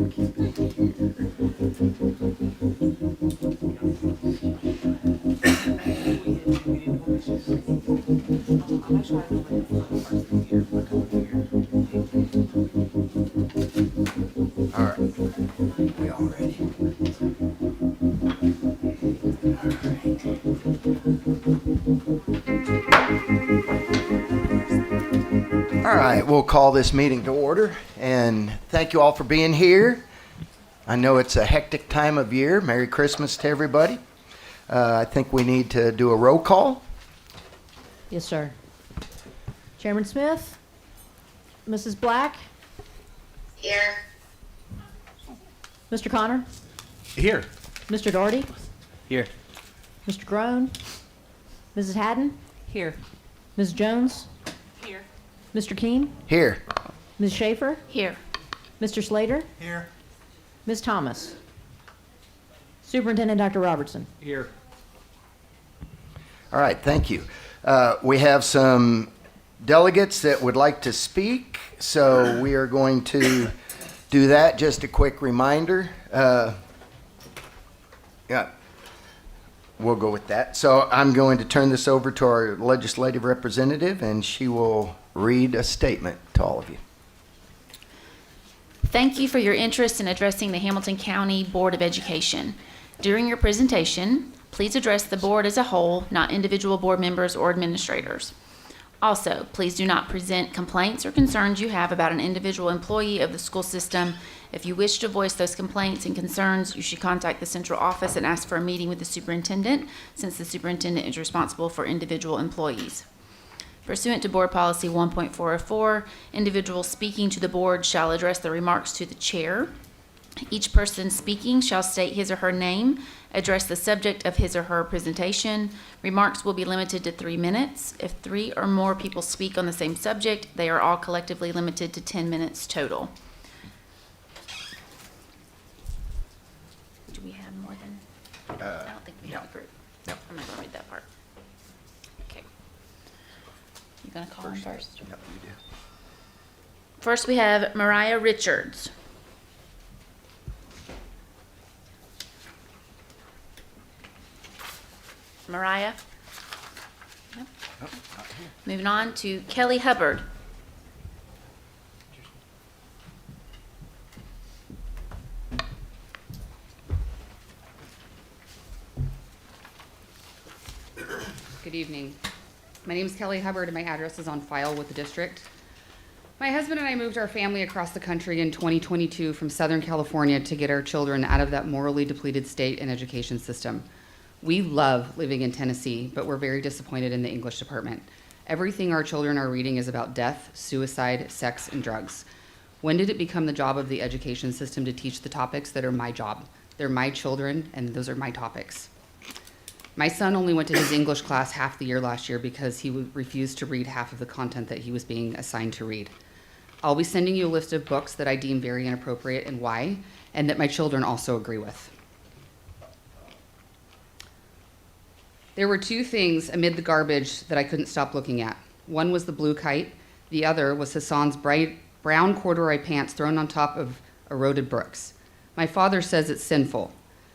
All right. We all ready? All right, we'll call this meeting to order, and thank you all for being here. I know it's a hectic time of year. Merry Christmas to everybody. I think we need to do a roll call. Yes, sir. Chairman Smith? Mrs. Black? Here. Mr. Connor? Here. Mr. Doherty? Here. Mr. Groan? Mrs. Haddon? Here. Ms. Jones? Here. Mr. Keene? Here. Ms. Schaefer? Here. Mr. Slater? Here. Ms. Thomas? Superintendent Dr. Robertson? Here. All right, thank you. We have some delegates that would like to speak, so we are going to do that. Just a quick reminder. Yeah, we'll go with that. So I'm going to turn this over to our legislative representative, and she will read a statement to all of you. Thank you for your interest in addressing the Hamilton County Board of Education. During your presentation, please address the board as a whole, not individual board members or administrators. Also, please do not present complaints or concerns you have about an individual employee of the school system. If you wish to voice those complaints and concerns, you should contact the central office and ask for a meeting with the superintendent, since the superintendent is responsible for individual employees. Pursuant to Board Policy 1.404, individuals speaking to the board shall address the remarks to the chair. Each person speaking shall state his or her name, address the subject of his or her presentation. Remarks will be limited to 3 minutes. If 3 or more people speak on the same subject, they are all collectively limited to 10 minutes total. Do we have more than? I don't think we have a group. No. I'm not going to read that part. Okay. You going to call them first? Yep, you do. First, we have Mariah Richards. Mariah? Nope. Oh, not here. Moving on to Kelly Hubbard. Good evening. My name is Kelly Hubbard, and my address is on file with the district. My husband and I moved our family across the country in 2022 from Southern California to get our children out of that morally depleted state and education system. We love living in Tennessee, but we're very disappointed in the English department. Everything our children are reading is about death, suicide, sex, and drugs. When did it become the job of the education system to teach the topics that are my job? They're my children, and those are my topics. My son only went to his English class half the year last year because he refused to read half of the content that he was being assigned to read. I'll be sending you a list of books that I deem very inappropriate and why, and that my children also agree with. There were 2 things amid the garbage that I couldn't stop looking at. One was the blue kite. The other was Hassan's bright brown corduroy pants thrown on top of eroded brooks. My father says it's sinful.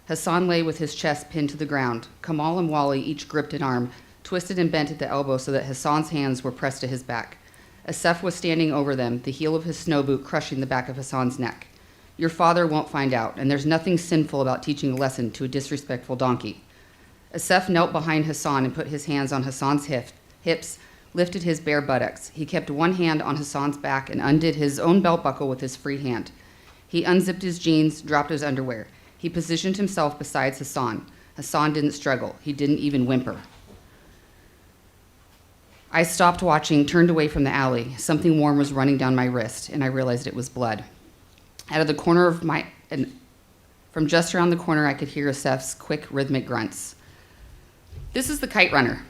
Hassan lay with his chest pinned to the ground. Kamal and Wally each gripped an arm, twisted and bent at the elbow so that Hassan's hands were pressed to his back. Asef was standing over them, the heel of his snow boot crushing the back of Hassan's neck. Your father won't find out, and there's nothing sinful about teaching a lesson to a disrespectful donkey. Asef knelt behind Hassan and put his hands on Hassan's hips, lifted his bare buttocks. He kept one hand on Hassan's back and undid his own belt buckle with his free hand. He unzipped his jeans, dropped his underwear. He positioned himself beside Hassan. Hassan didn't struggle. He didn't even whimper. I stopped watching, turned away from the alley. Something warm was running down my wrist, and I realized it was blood. Out of the corner of from just around the corner, I could hear Asef's quick, rhythmic grunts. This is The Kite Runner,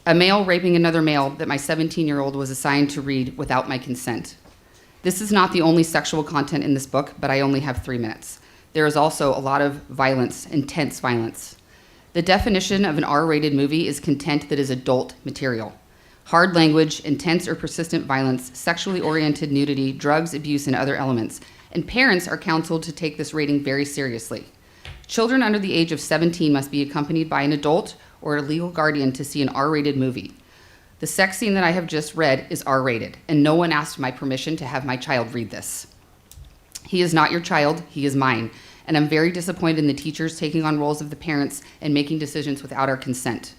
a male raping another male that my 17-year-old was assigned to read without my consent. This is not the only sexual content in this book, but I only have 3 minutes. There is also a lot of violence, intense violence. The definition of an R-rated movie is content that is adult material. Hard language, intense or persistent violence, sexually oriented nudity, drugs, abuse, and other elements. and parents are counseled to take this rating very seriously. Children under the age of 17 must be accompanied by an adult or a legal guardian to see an R-rated movie. The sex scene that I have just read is R-rated, and no one asked my permission to have my child read this. He is not your child, he is mine, and I'm very disappointed in the teachers taking on roles of the parents and making decisions without our consent.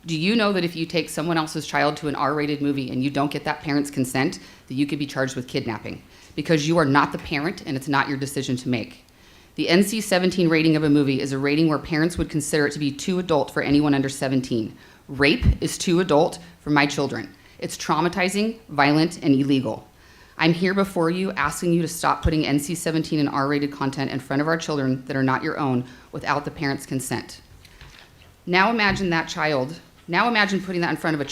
Do you know that if you take someone else's child to an R-rated movie and you don't get that parent's consent, that you could be charged with kidnapping? Because you are not the parent and it's not your decision to make. The NC-17 rating of a movie is a rating where parents would consider it to be too adult for anyone under 17. Rape is too adult for my children. It's traumatizing, violent, and illegal. I'm here before you asking you to stop putting NC-17 and R-rated content in front of our children that are not your own without the parent's consent. Now imagine putting that in front of a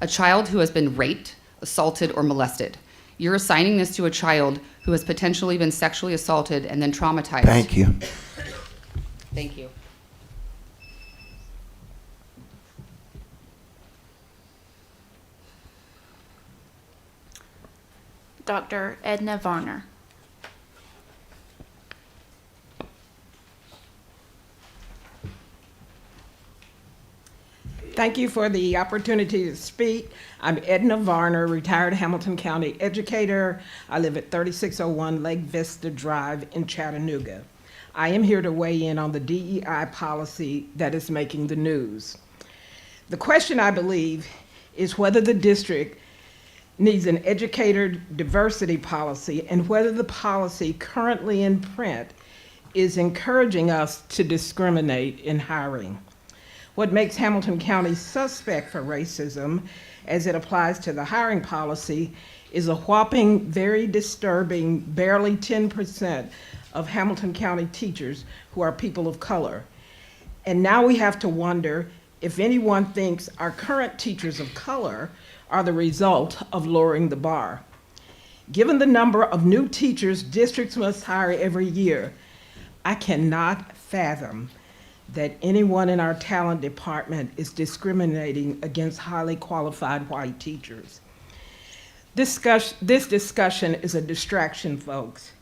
child who has been raped, assaulted, or molested. You're assigning this to a child who has potentially been sexually assaulted and then traumatized. Thank you. Thank you. Dr. Edna Varner. Thank you for the opportunity to speak. I'm Edna Varner, retired Hamilton County educator. I live at 3601 Lake Vista Drive in Chattanooga. I am here to weigh in on the DEI policy that is making the news. The question, I believe, is whether the district needs an educator diversity policy and whether the policy currently in print is encouraging us to discriminate in hiring. What makes Hamilton County suspect for racism as it applies to the hiring policy is a whopping, very disturbing, barely 10% of Hamilton County teachers who are people of color. And now we have to wonder if anyone thinks our current teachers of color are the result of lowering the bar. Given the number of new teachers districts must hire every year, I cannot fathom that anyone in our talent department is discriminating against highly qualified white teachers. This discussion is a distraction, folks.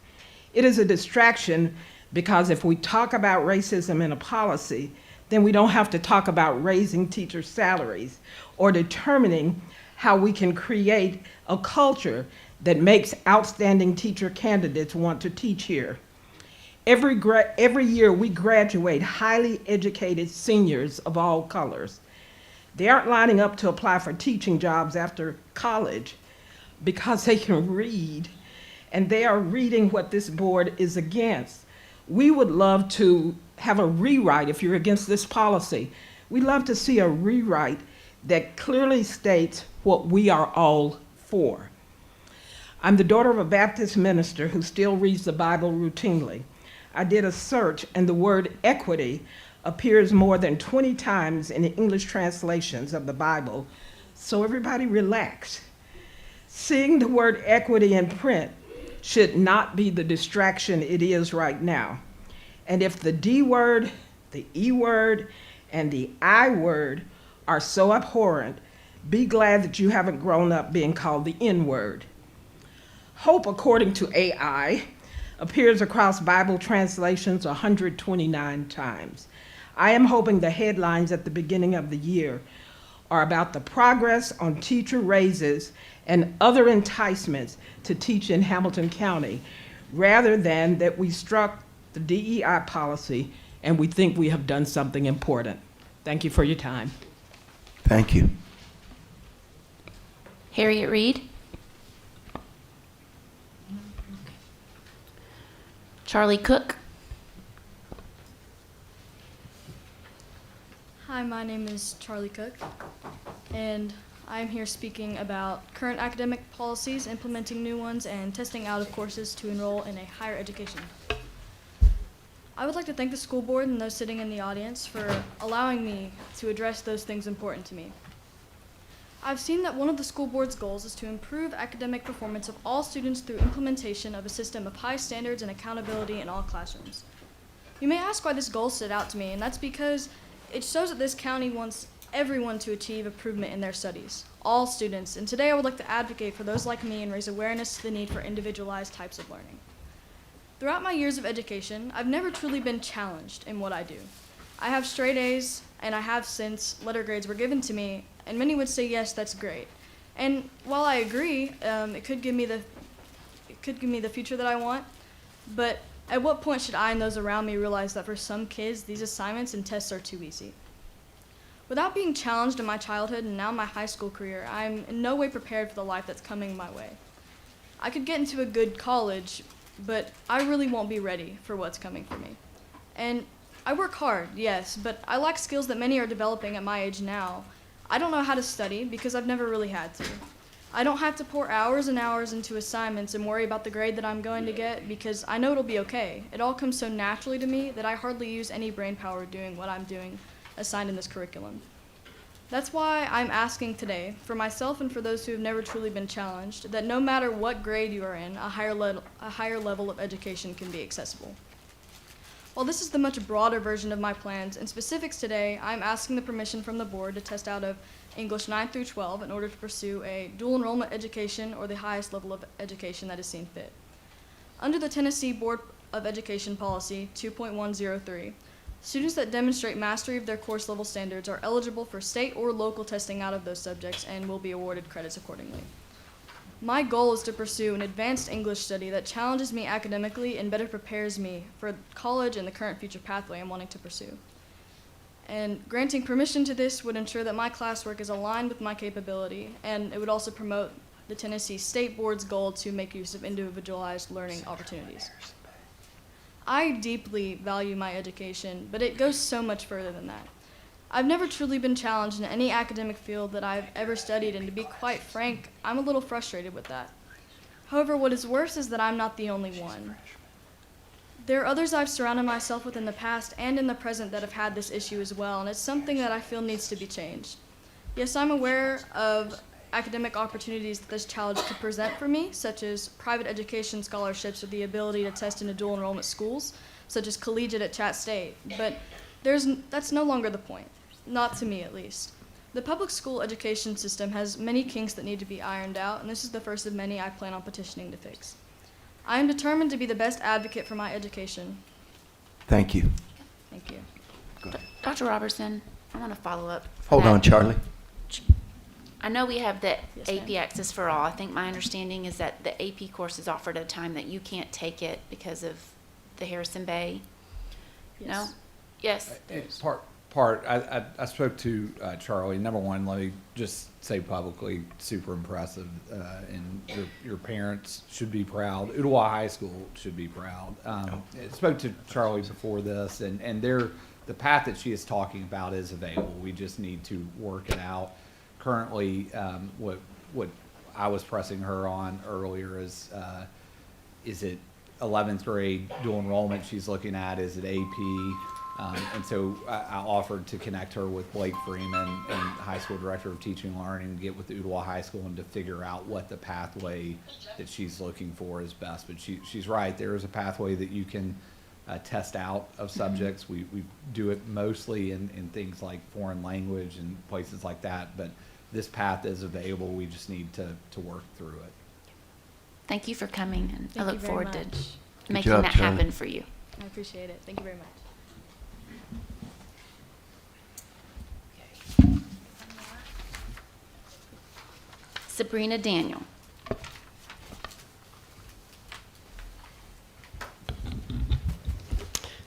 It is a distraction because if we talk about racism in a policy, then we don't have to talk about raising teacher salaries or determining how we can create a culture that makes outstanding teacher candidates want to teach here. Every year we graduate highly educated seniors of all colors. They aren't lining up to apply for teaching jobs after college because they can read, and they are reading what this board is against. We would love to have a rewrite if you're against this policy. We'd love to see a rewrite that clearly states what we are all for. I'm the daughter of a Baptist minister who still reads the Bible routinely. I did a search and the word equity appears more than 20 times in the English translations of the Bible, so everybody relax. Seeing the word equity in print should not be the distraction it is right now. And if the D word, the E word, and the I word are so abhorrent, be glad that you haven't grown up being called the N word. Hope, according to AI, appears across Bible translations 129 times. I am hoping the headlines at the beginning of the year are about the progress on teacher raises and other enticements to teach in Hamilton County, rather than that we struck the DEI policy and we think we have done something important. Thank you for your time. Thank you. Harriet Reed. Charlie Cook. Hi, my name is Charlie Cook, and I'm here speaking about current academic policies, implementing new ones, and testing out of courses to enroll in a higher education. I would like to thank the school board and those sitting in the audience for allowing me to address those things important to me. I've seen that one of the school board's goals is to improve academic performance of all students through implementation of a system of high standards and accountability in all classrooms. You may ask why this goal stood out to me, and that's because it shows that this county wants everyone to achieve improvement in their studies, all students, and today I would like to advocate for those like me and raise awareness to the need for individualized types of learning. Throughout my years of education, I've never truly been challenged in what I do. I have straight A's, and I have since letter grades were given to me, and many would say, yes, that's great. And while I agree, it could give me the future that I want, but at what point should I and those around me realize that for some kids, these assignments and tests are too easy? Without being challenged in my childhood and now my high school career, I'm in no way prepared for the life that's coming my way. I could get into a good college, but I really won't be ready for what's coming for me. And I work hard, yes, but I lack skills that many are developing at my age now. I don't know how to study because I've never really had to. I don't have to pour hours and hours into assignments and worry about the grade that I'm going to get because I know it'll be okay. It all comes so naturally to me that I hardly use any brain power doing what I'm doing assigned in this curriculum. That's why I'm asking today, for myself and for those who have never truly been challenged, that no matter what grade you are in, a higher level of education can be accessible. While this is the much broader version of my plans and specifics today, I'm asking the permission from the board to test out of English 9 through 12 in order to pursue a dual enrollment education or the highest level of education that is seen fit. Under the Tennessee Board of Education Policy 2.103, students that demonstrate mastery of their course level standards are eligible for state or local testing out of those subjects and will be awarded credits accordingly. My goal is to pursue an advanced English study that challenges me academically and better prepares me for college and the current future pathway I'm wanting to pursue. And granting permission to this would ensure that my classwork is aligned with my capability, and it would also promote the Tennessee State Board's goal to make use of individualized learning opportunities. I deeply value my education, but it goes so much further than that. I've never truly been challenged in any academic field that I've ever studied, and to be quite frank, I'm a little frustrated with that. However, what is worse is that I'm not the only one. There are others I've surrounded myself with in the past and in the present that have had this issue as well, and it's something that I feel needs to be changed. Yes, I'm aware of academic opportunities that this challenge could present for me, such as private education scholarships or the ability to test into dual enrollment schools, such as collegiate at Chat State, but that's no longer the point, not to me at least. The public school education system has many kinks that need to be ironed out, and this is the first of many I plan on petitioning to fix. I am determined to be the best advocate for my education. Thank you. Thank you. Dr. Robertson, I want to follow up. Hold on, Charlie. I know we have the Yes, AP ma'am. Access for All. I think my understanding is that the AP course is offered at a time that you can't take it because of the Harrison Bay. No? Yes. It's part. I spoke to Charlie. Number one, let me just say publicly, super impressive, and your parents should be proud. Ooltewah High School should be proud. I spoke to Charlie before this, and the path that she is talking about is available. We just need to work it out. Currently, what I was pressing her on earlier is it 11th grade dual enrollment she's looking at? Is it AP? And so I offered to connect her with Blake Freeman, and high school director of teaching and learning, to get with the Ooltewah High School and to figure out what the pathway that she's looking for is best. But she's right. There is a pathway that you can test out of subjects. We do it mostly in things like foreign language and places like that. But this path is available. We just need to work through it. Thank you for coming, and Thank I you look very forward to much. making job, that Charlie. happen for you. I appreciate it. Thank you very much. Sabrina Daniel.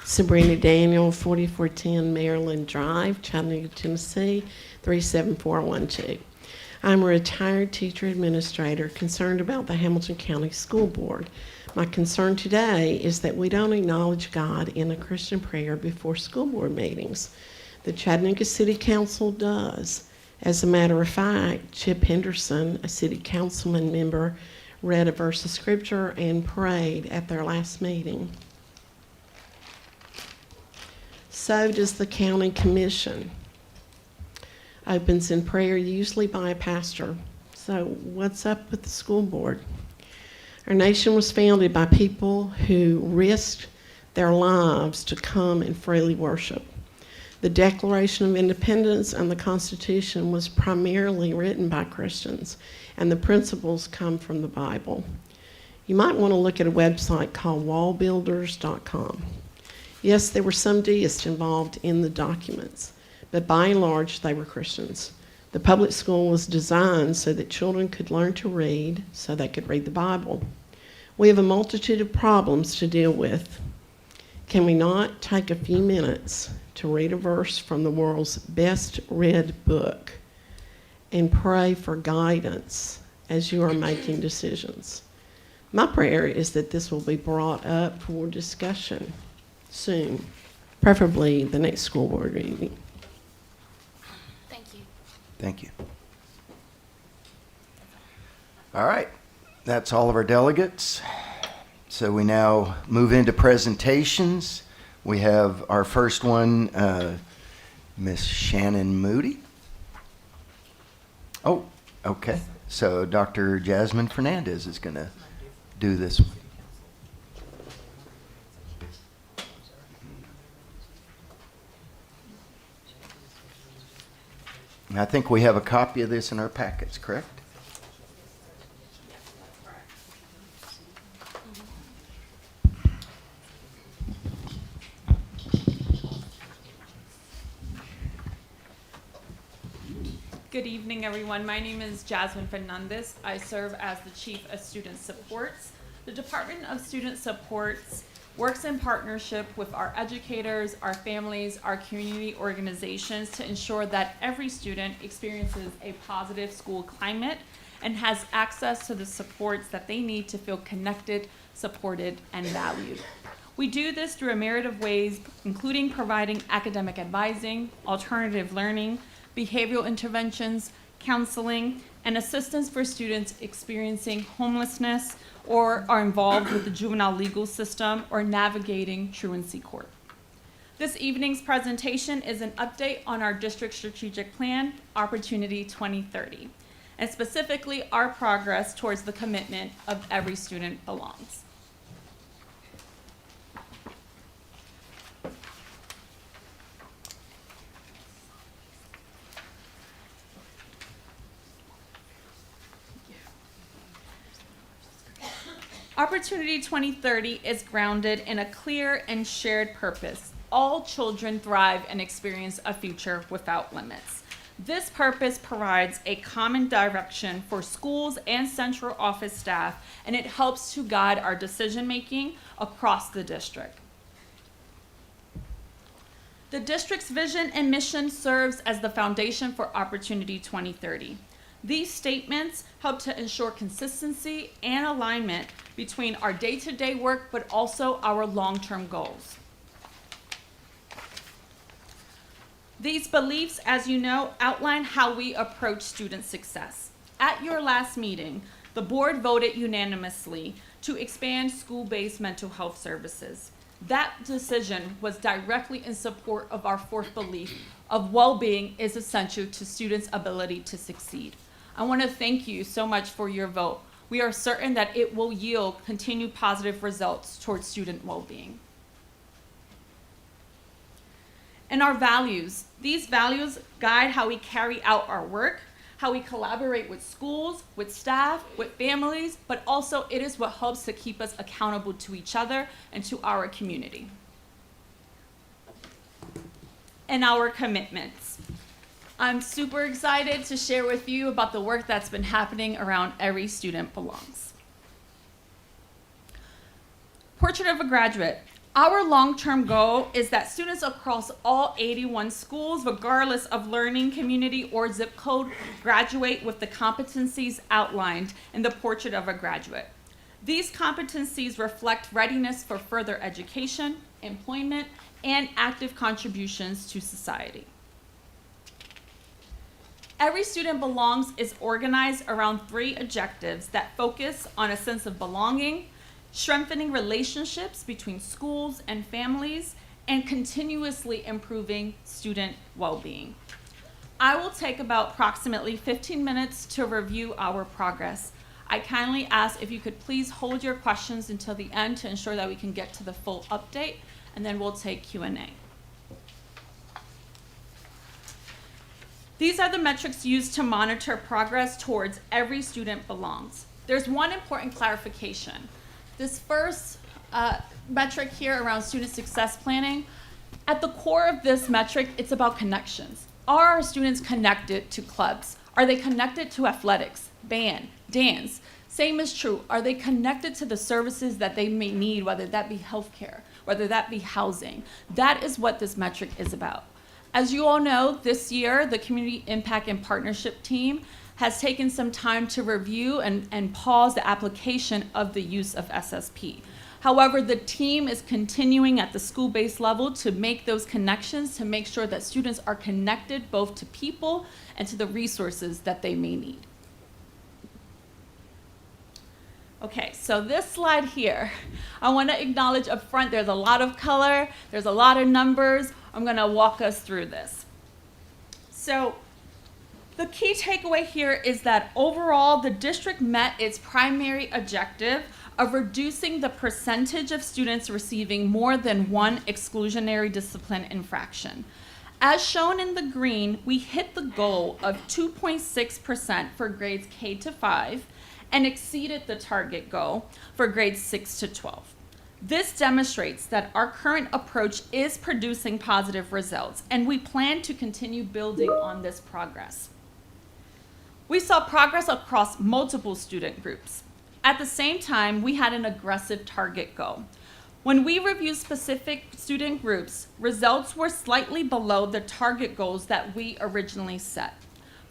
Sabrina Daniel, 4410 Maryland Drive, Chattanooga, Tennessee, 37412. I'm a retired teacher administrator concerned about the Hamilton County School Board. My concern today is that we don't acknowledge God in a Christian prayer before school board meetings. The Chattanooga City Council does. As a matter of fact, Chip Henderson, a city councilman member, read a verse of scripture and prayed at their last meeting. So does the county commission. Opens in prayer, usually by a pastor. So what's up with the school board? Our nation was founded by people who risked their lives to come and freely worship. The Declaration of Independence and the Constitution was primarily written by Christians, and the principles come from the Bible. You might want to look at a website called wallbuilders.com. Yes, there were some deists involved in the documents, but by and large, they were Christians. The public school was designed so that children could learn to read, so they could read the Bible. We have a multitude of problems to deal with. Can we not take a few minutes to read a verse from the world's best read book and pray for guidance as you are making decisions? My prayer is that this will be brought up for discussion soon, preferably the next school board meeting. Thank you. Thank you. All right, that's all of our delegates. So we now move into presentations. We have our first one, Miss Shannon Moody. Oh, okay. So Dr. Jasmine Fernandez is going to do this one. And I think we have a copy of this in our packets, correct? Good evening, everyone. My name is Jasmine Fernandez. I serve as the Chief of Student Supports. The Department of Student Supports works in partnership with our educators, our families, our community organizations to ensure that every student experiences a positive school climate and has access to the supports that they need to feel connected, supported, and valued. We do this through a myriad of ways, including providing academic advising, alternative learning, behavioral interventions, counseling, and assistance for students experiencing homelessness or are involved with the juvenile legal system or navigating truancy court. This evening's presentation is an update on our district strategic plan, Opportunity 2030, and specifically our progress towards the commitment of every student belongs. Opportunity 2030 is grounded in a clear and shared purpose. All children thrive and experience a future without limits. This purpose provides a common direction for schools and central office staff, and it helps to guide our decision-making across the district. The district's vision and mission serves as the foundation for Opportunity 2030. These statements help to ensure consistency and alignment between our day-to-day work, but also our long-term goals. These beliefs, as you know, outline how we approach student success. At your last meeting, the board voted unanimously to expand school-based mental health services. That decision was directly in support of our fourth belief of well-being is essential to students' ability to succeed. I want to thank you so much for your vote. We are certain that it will yield continued positive results towards student well-being. And our values. These values guide how we carry out our work, how we collaborate with schools, with staff, with families, but also it is what helps to keep us accountable to each other and to our community. And our commitments. I'm super excited to share with you about the work that's been happening around Every Student Belongs. Portrait of a Graduate. Our long-term goal is that students across all 81 schools, regardless of learning community or zip code, graduate with the competencies outlined in the Portrait of a Graduate. These competencies reflect readiness for further education, employment, and active contributions to society. Every Student Belongs is organized around 3 objectives that focus on a sense of belonging, strengthening relationships between schools and families, and continuously improving student well-being. I will take about approximately 15 minutes to review our progress. I kindly ask if you could please hold your questions until the end to ensure that we can get to the full update, and then we'll take Q&A. These are the metrics used to monitor progress towards Every Student Belongs. there's one important clarification. This first metric here around student success planning, at the core of this metric, it's about connections. Are our students connected to clubs? Are they connected to athletics, band, dance? Same is true. Are they connected to the services that they may need, whether that be healthcare, whether that be housing? That is what this metric is about. As you all know, this year, the Community Impact and Partnership team has taken some time to review and pause the application of the use of SSP. However, the team is continuing at the school-based level to make those connections, to make sure that students are connected both to people and to the resources that they may need. Okay, so this slide here, I want to acknowledge up front, there's a lot of color, there's a lot of numbers. I'm going to walk us through this. So the key takeaway here is that overall, the district met its primary objective of reducing the percentage of students receiving more than one exclusionary discipline infraction. As shown in the green, we hit the goal of 2.6% for grades K to 5 and exceeded the target goal for grades 6 to 12. This demonstrates that our current approach is producing positive results, and we plan to continue building on this progress. We saw progress across multiple student groups. At the same time, we had an aggressive target goal. When we reviewed specific student groups, results were slightly below the target goals that we originally set.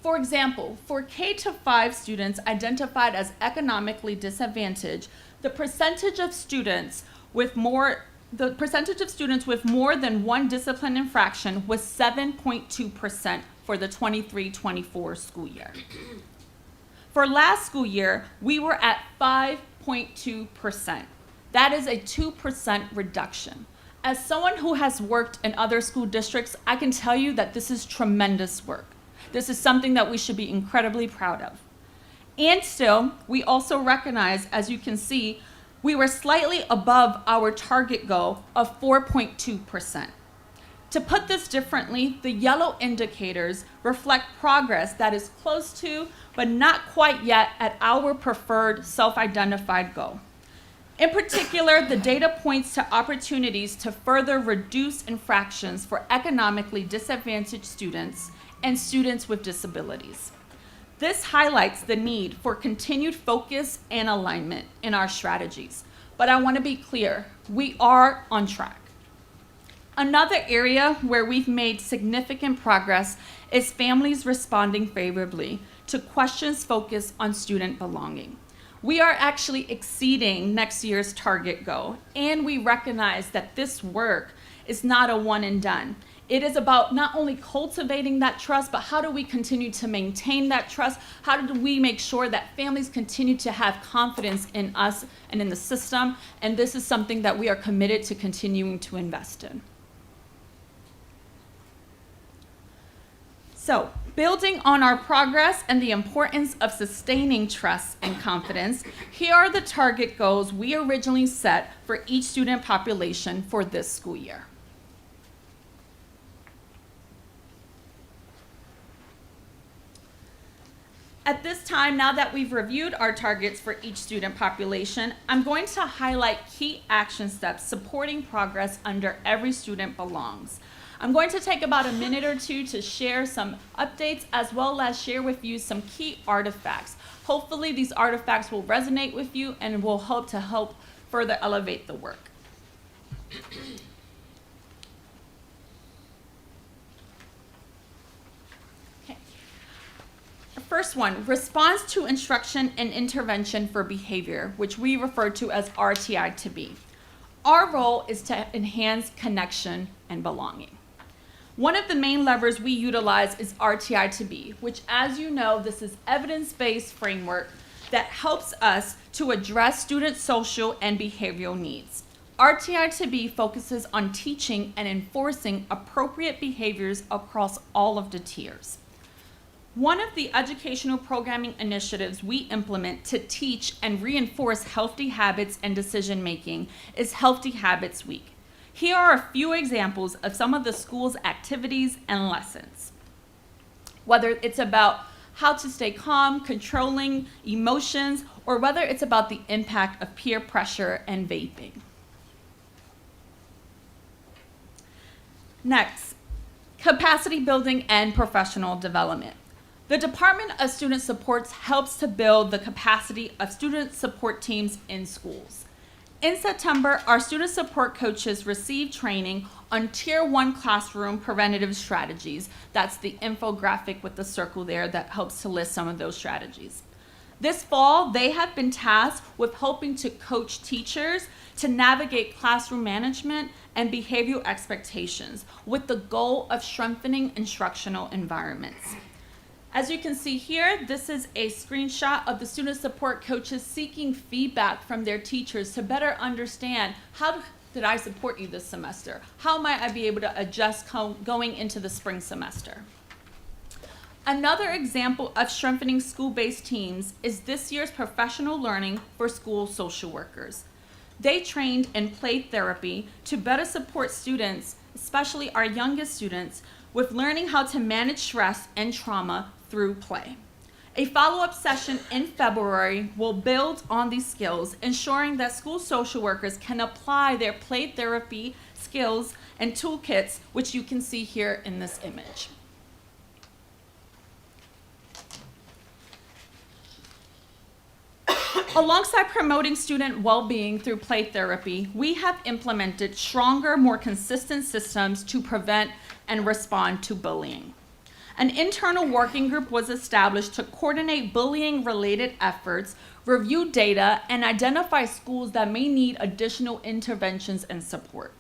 For example, for K to 5 students identified as economically disadvantaged, the percentage of students with more than one discipline infraction was 7.2% for the 23-24 school year. For last school year, we were at 5.2%. That is a 2% reduction. As someone who has worked in other school districts, I can tell you that this is tremendous work. This is something that we should be incredibly proud of. And still, we also recognize, as you can see, we were slightly above our target goal of 4.2%. To put this differently, the yellow indicators reflect progress that is close to, but not quite yet at our preferred self-identified goal. In particular, the data points to opportunities to further reduce infractions for economically disadvantaged students and students with disabilities. This highlights the need for continued focus and alignment in our strategies. But I want to be clear, we are on track. Another area where we've made significant progress is families responding favorably to questions focused on student belonging. We are actually exceeding next year's target goal, and we recognize that this work is not a one and done. It is about not only cultivating that trust, but how do we continue to maintain that trust? How do we make sure that families continue to have confidence in us and in the system? And this is something that we are committed to continuing to invest in. So, building on our progress and the importance of sustaining trust and confidence, here are the target goals we originally set for each student population for this school year. At this time, now that we've reviewed our targets for each student population, I'm going to highlight key action steps supporting progress under Every Student Belongs. I'm going to take about a minute or two to share some updates as well as share with you some key artifacts. Hopefully these artifacts will resonate with you and will help further elevate the work. First one, response to instruction and intervention for behavior, which we refer to as RTI to be. Our role is to enhance connection and belonging. One of the main levers we utilize is RTI to be, which, as you know, this is evidence-based framework that helps us to address student social and behavioral needs. RTI to be focuses on teaching and enforcing appropriate behaviors across all of the tiers. One of the educational programming initiatives we implement to teach and reinforce healthy habits and decision-making is Healthy Habits Week. Here are a few examples of some of the school's activities and lessons. Whether it's about how to stay calm, controlling emotions, or whether it's about the impact of peer pressure and vaping. Next, capacity building and professional development. The Department of Student Supports helps to build the capacity of student support teams in schools. In September, our student support coaches received training on Tier 1 classroom preventative strategies. That's the infographic with the circle there that helps to list some of those strategies. This fall, they have been tasked with helping to coach teachers to navigate classroom management and behavioral expectations with the goal of strengthening instructional environments. As you can see here, this is a screenshot of the student support coaches seeking feedback from their teachers to better understand how did I support you this semester? How might I be able to adjust going into the spring semester? Another example of strengthening school-based teams is this year's professional learning for school social workers. They trained in play therapy to better support students, especially our youngest students, with learning how to manage stress and trauma through play. A follow-up session in February will build on these skills, ensuring that school social workers can apply their play therapy skills and toolkits, which you can see here in this image. Alongside promoting student well-being through play therapy, we have implemented stronger, more consistent systems to prevent and respond to bullying. An internal working group was established to coordinate bullying-related efforts, review data, and identify schools that may need additional interventions and support.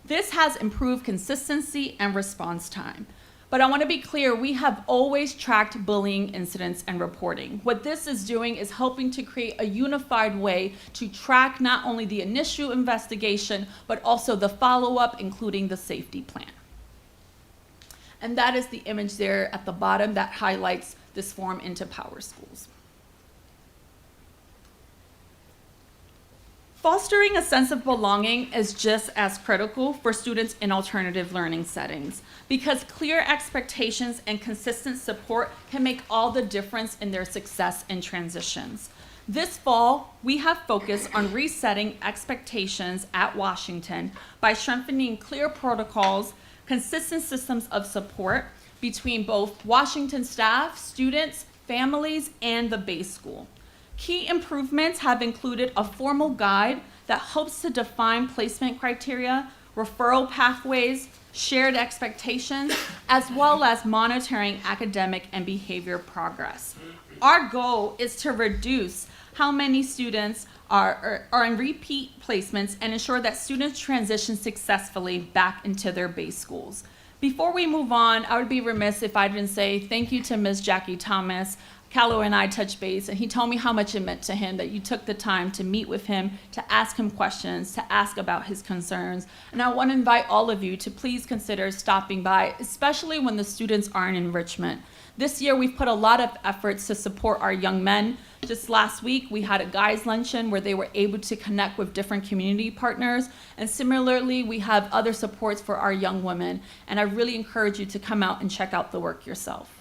This has improved consistency and response time. But I want to be clear, we have always tracked bullying incidents and reporting. What this is doing is helping to create a unified way to track not only the initial investigation, but also the follow-up, including the safety plan. And that is the image there at the bottom that highlights this form into Power Schools. Fostering a sense of belonging is just as critical for students in alternative learning settings because clear expectations and consistent support can make all the difference in their success and transitions. This fall, we have focused on resetting expectations at Washington by strengthening clear protocols, consistent systems of support between both Washington staff, students, families, and the base school. Key improvements have included a formal guide that helps to define placement criteria, referral pathways, shared expectations, as well as monitoring academic and behavior progress. Our goal is to reduce how many students are in repeat placements and ensure that students transition successfully back into their base schools. Before we move on, I would be remiss if I didn't say thank you to Ms. Jackie Thomas. Callow and I touched base, and he told me how much it meant to him that you took the time to meet with him, to ask him questions, to ask about his concerns. And I want to invite all of you to please consider stopping by, especially when the students are in enrichment. This year, we've put a lot of efforts to support our young men. Just last week, we had a guys' luncheon where they were able to connect with different community partners. And similarly, we have other supports for our young women. And I really encourage you to come out and check out the work yourself.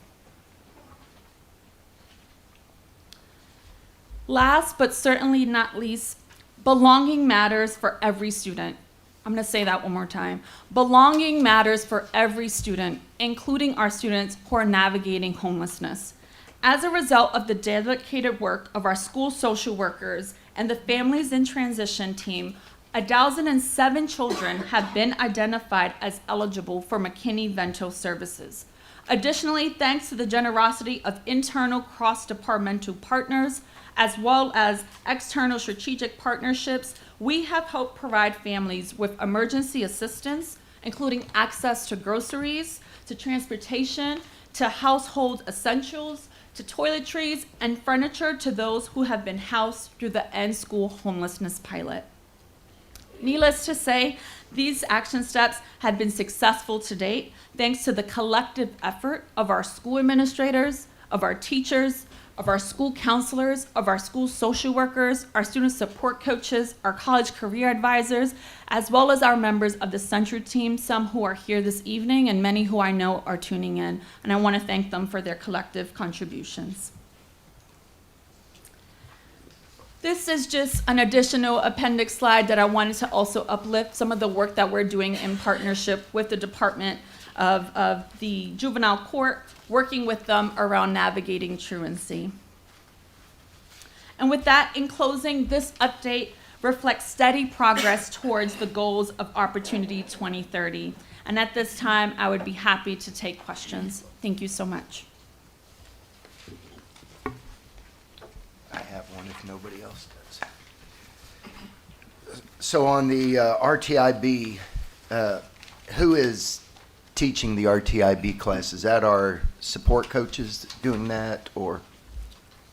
Last, but certainly not least, belonging matters for every student. I'm going to say that one more time. Belonging matters for every student, including our students who are navigating homelessness. As a result of the dedicated work of our school social workers and the Families in Transition team, 1,007 children have been identified as eligible for McKinney-Vento services. Additionally, thanks to the generosity of internal cross-departmental partners, as well as external strategic partnerships, we have helped provide families with emergency assistance, including access to groceries, to transportation, to household essentials, to toiletries, and furniture to those who have been housed through the End School Homelessness Pilot. Needless to say, these action steps have been successful to date, thanks to the collective effort of our school administrators, of our teachers, of our school counselors, of our school social workers, our student support coaches, our college career advisors, as well as our members of the Central team, some who are here this evening and many who I know are tuning in. And I want to thank them for their collective contributions. This is just an additional appendix slide that I wanted to also uplift some of the work that we're doing in partnership with the Department of the Juvenile Court, working with them around navigating truancy. And with that, in closing, this update reflects steady progress towards the goals of Opportunity 2030. And at this time, I would be happy to take questions. Thank you so much. I have one if nobody else does. So on the RTIB, who is teaching the RTIB class? Is that our support coaches doing that, or?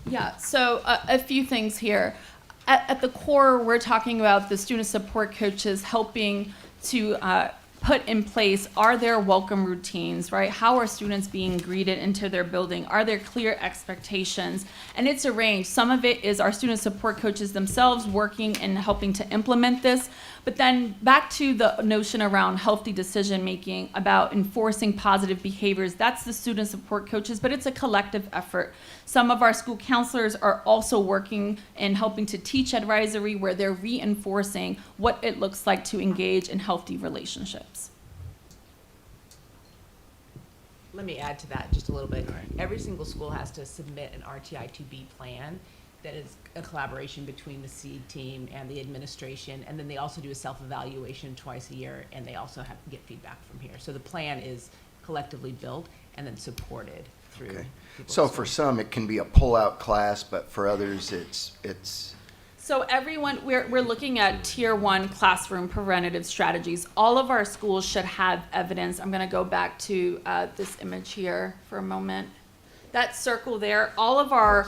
Yeah, so a few things here. At the core, we're talking about the student support coaches helping to put in place, are there welcome routines, right? How are students being greeted into their building? Are there clear expectations? And it's a range. Some of it is our student support coaches themselves working and helping to implement this. But then back to the notion around healthy decision making, about enforcing positive behaviors, that's the student support coaches, but it's a collective effort. Some of our school counselors are also working and helping to teach advisory, where they're reinforcing what it looks like to engage in healthy relationships. Let me add to that just a little bit. Every single school has to submit an RTI-2B plan that is a collaboration between the SEED team and the administration, and then they also do a self-evaluation twice a year, and they also have to get feedback from here. So the plan is collectively built and then supported through. Okay. people's So for some, it can be a pull-out class, but for others, it's So everyone, we're looking at tier 1 classroom preventative strategies. All of our schools should have evidence. I'm going to go back to this image here for a moment. That circle there, all of our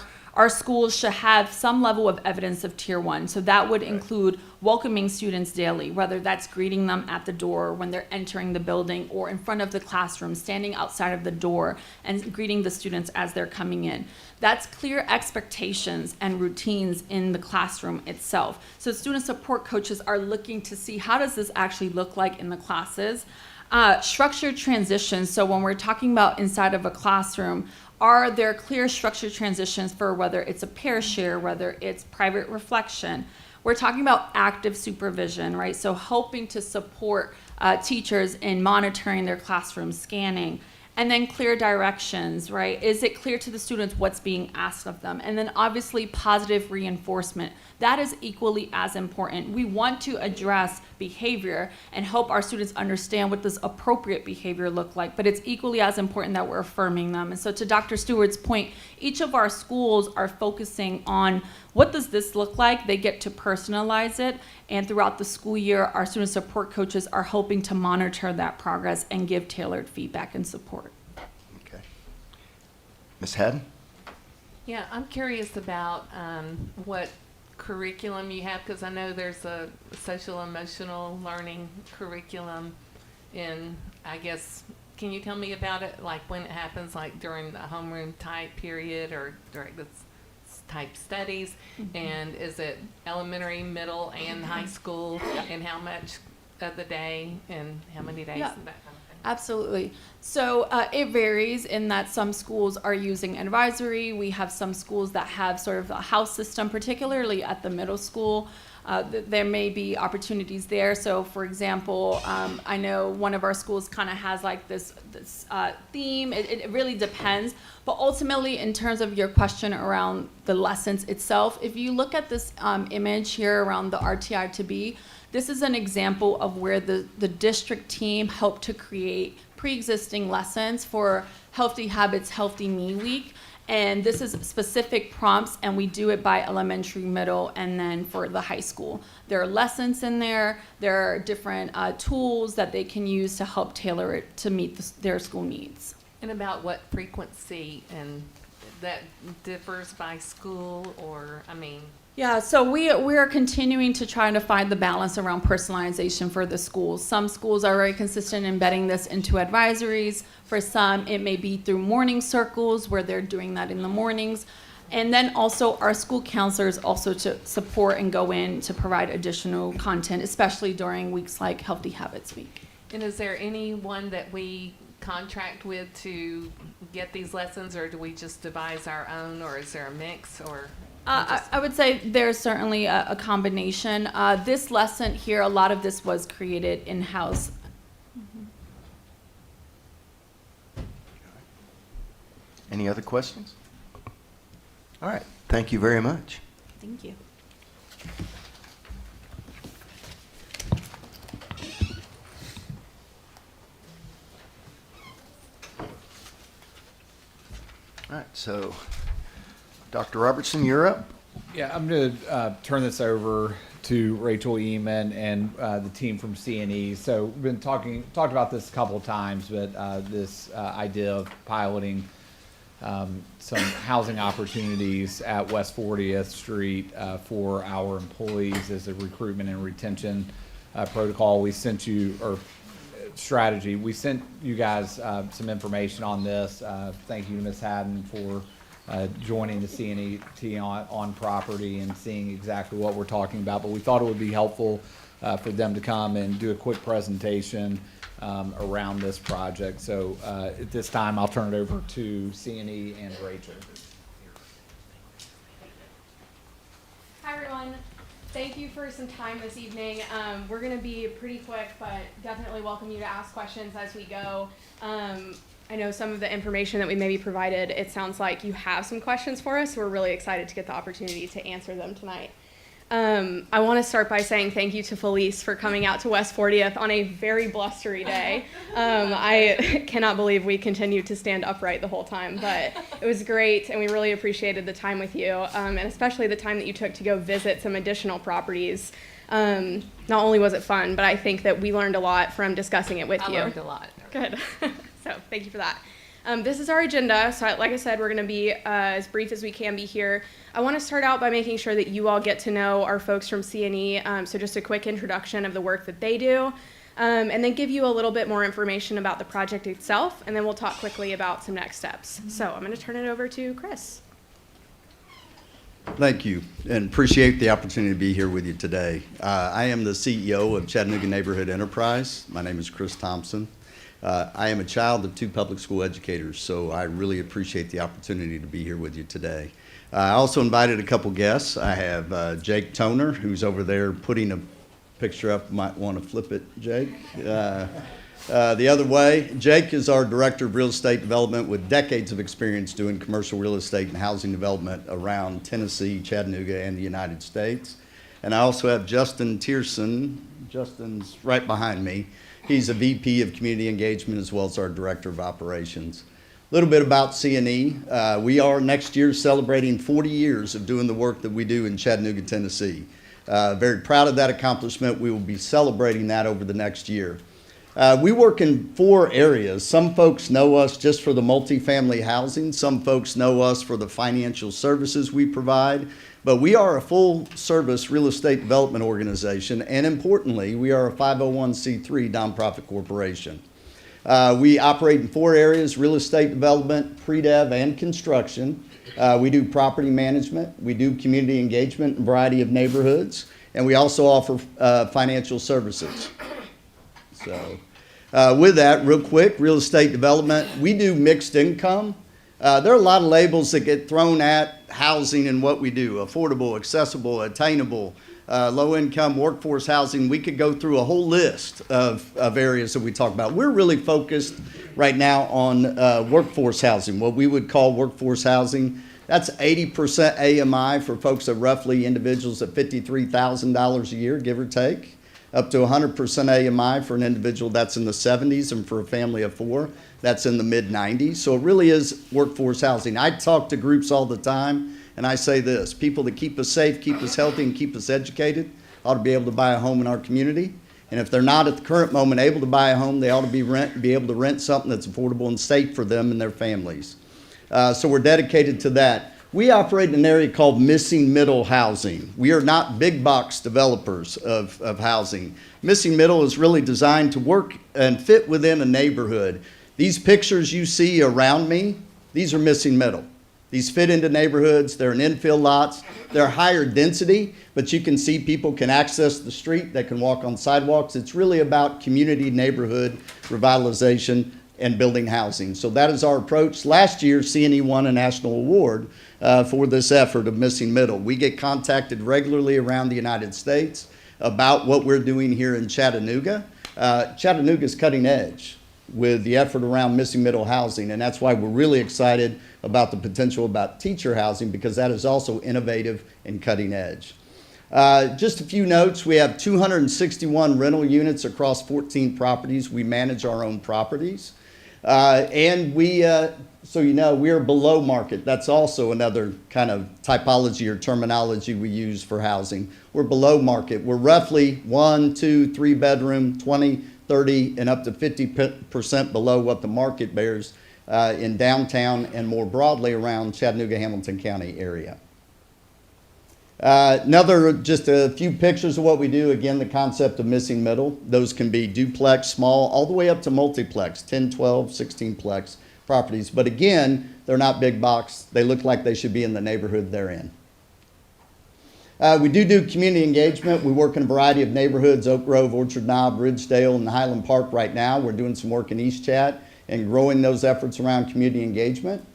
schools should have some level of evidence of tier 1. So that would include welcoming students daily, whether that's greeting them at the door when they're entering the building, or in front of the classroom, standing outside of the door and greeting the students as they're coming in. That's clear expectations and routines in the classroom itself. So student support coaches are looking to see, how does this actually look like in the classes? Structured transitions. So when we're talking about inside of a classroom, are there clear structured transitions for whether it's a pair share, whether it's private reflection? We're talking about active supervision, right? So helping to support teachers in monitoring their classroom, scanning. And then clear directions, right? Is it clear to the students what's being asked of them? And then obviously positive reinforcement. That is equally as important. We want to address behavior and help our students understand what does appropriate behavior look like, but it's equally as important that we're affirming them. And so to Dr. Stewart's point, each of our schools are focusing on what does this look like? They get to personalize it, and throughout the school year, our student support coaches are hoping to monitor that progress and give tailored feedback and support. okay. Ms. Haddon? Yeah, I'm curious about what curriculum you have, because I know there's a social emotional learning curriculum in, I guess, can you tell me about it, like when it happens, like during the homeroom type period or during the type studies? Mm-hmm. And is it elementary, middle, and high school, and how much of the day and how many days? Yeah. And that kind of thing. Absolutely. So it varies in that some schools are using advisory. We have some schools that have sort of a house system, particularly at the middle school. There may be opportunities there. So for example, I know one of our schools kind of has like this theme. It really depends. But ultimately, in terms of your question around the lessons itself, if you look at this image here around the RTI to be, this is an example of where the district team helped to create pre-existing lessons for Healthy Habits, Healthy Me Week. And this is specific prompts, and we do it by elementary, middle, and then for the high school. There are lessons in there. There are different tools that they can use to help tailor it to meet their school needs. And about what frequency, and that differs by school, or, I mean... Yeah, so we are continuing to try to find the balance around personalization for the schools. Some schools are very consistent in embedding this into advisories. For some, it may be through morning circles where they're doing that in the mornings. And then also our school counselors also to support and go in to provide additional content, especially during weeks like Healthy Habits Week. And is there anyone that we contract with to get these lessons, or do we just devise our own, or is there a mix, or... I would say there's certainly a combination. This lesson here, a lot of this was created in-house. Any other questions? All right, thank you very much. Thank you. All right, so Dr. Robertson, you're up. Yeah, I'm going to turn this over to Rachel Eman and the team from CNE. So we've been talked about this a couple of times, but this idea of piloting some housing opportunities at West 40th Street for our employees as a recruitment and retention protocol. We sent you, or strategy, we sent you guys some information on this. Thank you to Ms. Haddon for joining the CNET on property and seeing exactly what we're talking about. But we thought it would be helpful for them to come and do a quick presentation around this project. So at this time, I'll turn it over to CNE and Rachel. Hi everyone. Thank you for some time this evening. We're going to be pretty quick, but definitely welcome you to ask questions as we go. I know some of the information that we maybe provided, it sounds like you have some questions for us. So we're really excited to get the opportunity to answer them tonight. I want to start by saying thank you to Felice for coming out to West 40th on a very blustery day. I cannot believe we continued to stand upright the whole time, but it was great, and we really appreciated the time with you, and especially the time that you took to go visit some additional properties. Not only was it fun, but I think that we learned a lot from discussing it with you. I learned a lot. Good. So thank you for that. This is our agenda. So like I said, we're going to be as brief as we can be here. I want to start out by making sure that you all get to know our folks from CNE. So just a quick introduction of the work that they do, and then give you a little bit more information about the project itself, and then we'll talk quickly about some next steps. So I'm going to turn it over to Chris. Thank you, and appreciate the opportunity to be here with you today. I am the CEO of Chattanooga Neighborhood Enterprise. My name is Chris Thompson. I am a child of two public school educators, so I really appreciate the opportunity to be here with you today. I also invited a couple guests. I have Jake Toner, who's over there putting a picture up. Might want to flip it, Jake. The other way. Jake is our Director of Real Estate Development with decades of experience doing commercial real estate and housing development around Tennessee, Chattanooga, and the United States. And I also have Justin Tierson. Justin's right behind me. He's a VP of Community Engagement as well as our Director of Operations. A little bit about CNE. We are next year celebrating 40 years of doing the work that we do in Chattanooga, Tennessee. Very proud of that accomplishment. We will be celebrating that over the next year. We work in 4 areas. Some folks know us just for the multifamily housing. Some folks know us for the financial services we provide. But we are a full-service real estate development organization, and importantly, we are a 501c3 nonprofit corporation. We operate in 4 areas: real estate development, pre-dev, and construction. We do property management. We do community engagement in a variety of neighborhoods, and we also offer financial services. So with that, real quick, real estate development, we do mixed income. There are a lot of labels that get thrown at housing and what we do: affordable, accessible, attainable, low-income, workforce housing. We could go through a whole list of areas that we talk about. We're really focused right now on workforce housing, what we would call workforce housing. That's 80% AMI for folks that roughly individuals at $53,000 a year, give or take, up to 100% AMI for an individual that's in the 70s, and for a family of 4, that's in the mid-90s. So it really is workforce housing. I talk to groups all the time, and I say this: people that keep us safe, keep us healthy, and keep us educated ought to be able to buy a home in our community. And if they're not at the current moment able to buy a home, they ought to be able to rent something that's affordable and safe for them and their families. So we're dedicated to that. We operate in an area called missing middle housing. We are not big box developers of housing. Missing middle is really designed to work and fit within a neighborhood. These pictures you see around me, these are missing middle. These fit into neighborhoods. They're in infill lots. They're higher density, but you can see people can access the street. They can walk on sidewalks. It's really about community neighborhood revitalization and building housing. So that is our approach. Last year, CNE won a national award for this effort of Missing Middle. We get contacted regularly around the United States about what we're doing here in Chattanooga. Chattanooga is cutting edge with the effort around missing middle housing, and that's why we're really excited about the potential about teacher housing, because that is also innovative and cutting edge. Just a few notes. We have 261 rental units across 14 properties. We manage our own properties. And we, so you know, we are below market. That's also another kind of typology or terminology we use for housing. We're below market. We're roughly 1, 2, 3 bedroom, 20, 30, and up to 50% below what the market bears in downtown and more broadly around Chattanooga, Hamilton County area. Just a few pictures of what we do. Again, the concept of missing middle. Those can be duplex, small, all the way up to multiplex, 10, 12, 16-plex properties. But again, they're not big box. They look like they should be in the neighborhood they're in. We do community engagement. We work in a variety of neighborhoods, Oak Grove, Orchard Knob, Ridgedale, and Highland Park right now. We're doing some work in East Chat and growing those efforts around community engagement.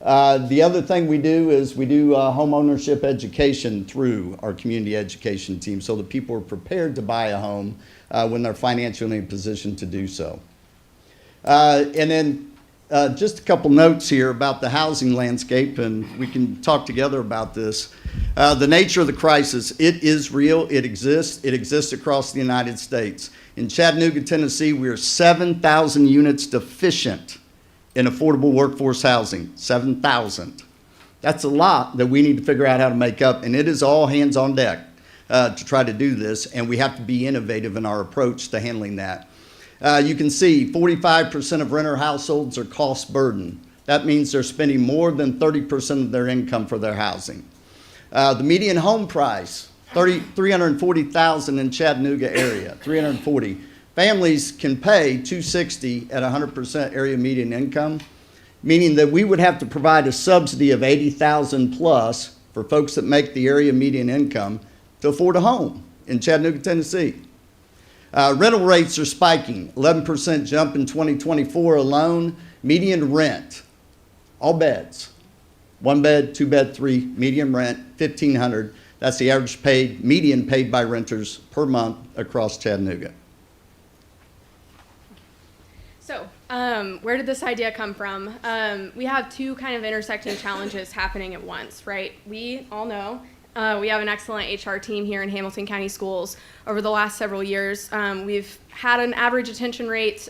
The other thing we do is we do home ownership education through our community education team so that people are prepared to buy a home when they're financially in a position to do so. And then just a couple notes here about the housing landscape, and we can talk together about this. The nature of the crisis, it is real, it exists across the United States. In Chattanooga, Tennessee, we are 7,000 units deficient in affordable workforce housing, 7,000. That's a lot that we need to figure out how to make up, and it is all hands on deck to try to do this, and we have to be innovative in our approach to handling that. You can see 45% of renter households are cost burdened. That means they're spending more than 30% of their income for their housing. The median home price, $340,000 in Chattanooga area, $340,000. Families can pay $260,000 at 100% area median income, meaning that we would have to provide a subsidy of $80,000 plus for folks that make the area median income to afford a home in Chattanooga, Tennessee. Rental rates are spiking, 11% jump in 2024 alone. Median rent, all beds, 1 bed, 2 bed, 3, median rent, $1,500. That's the average median paid by renters per month across Chattanooga. So, where did this idea come from? We have two kind of intersecting challenges happening at once, right? We all know we have an excellent HR team here in Hamilton County Schools. Over the last several years, we've had an average retention rate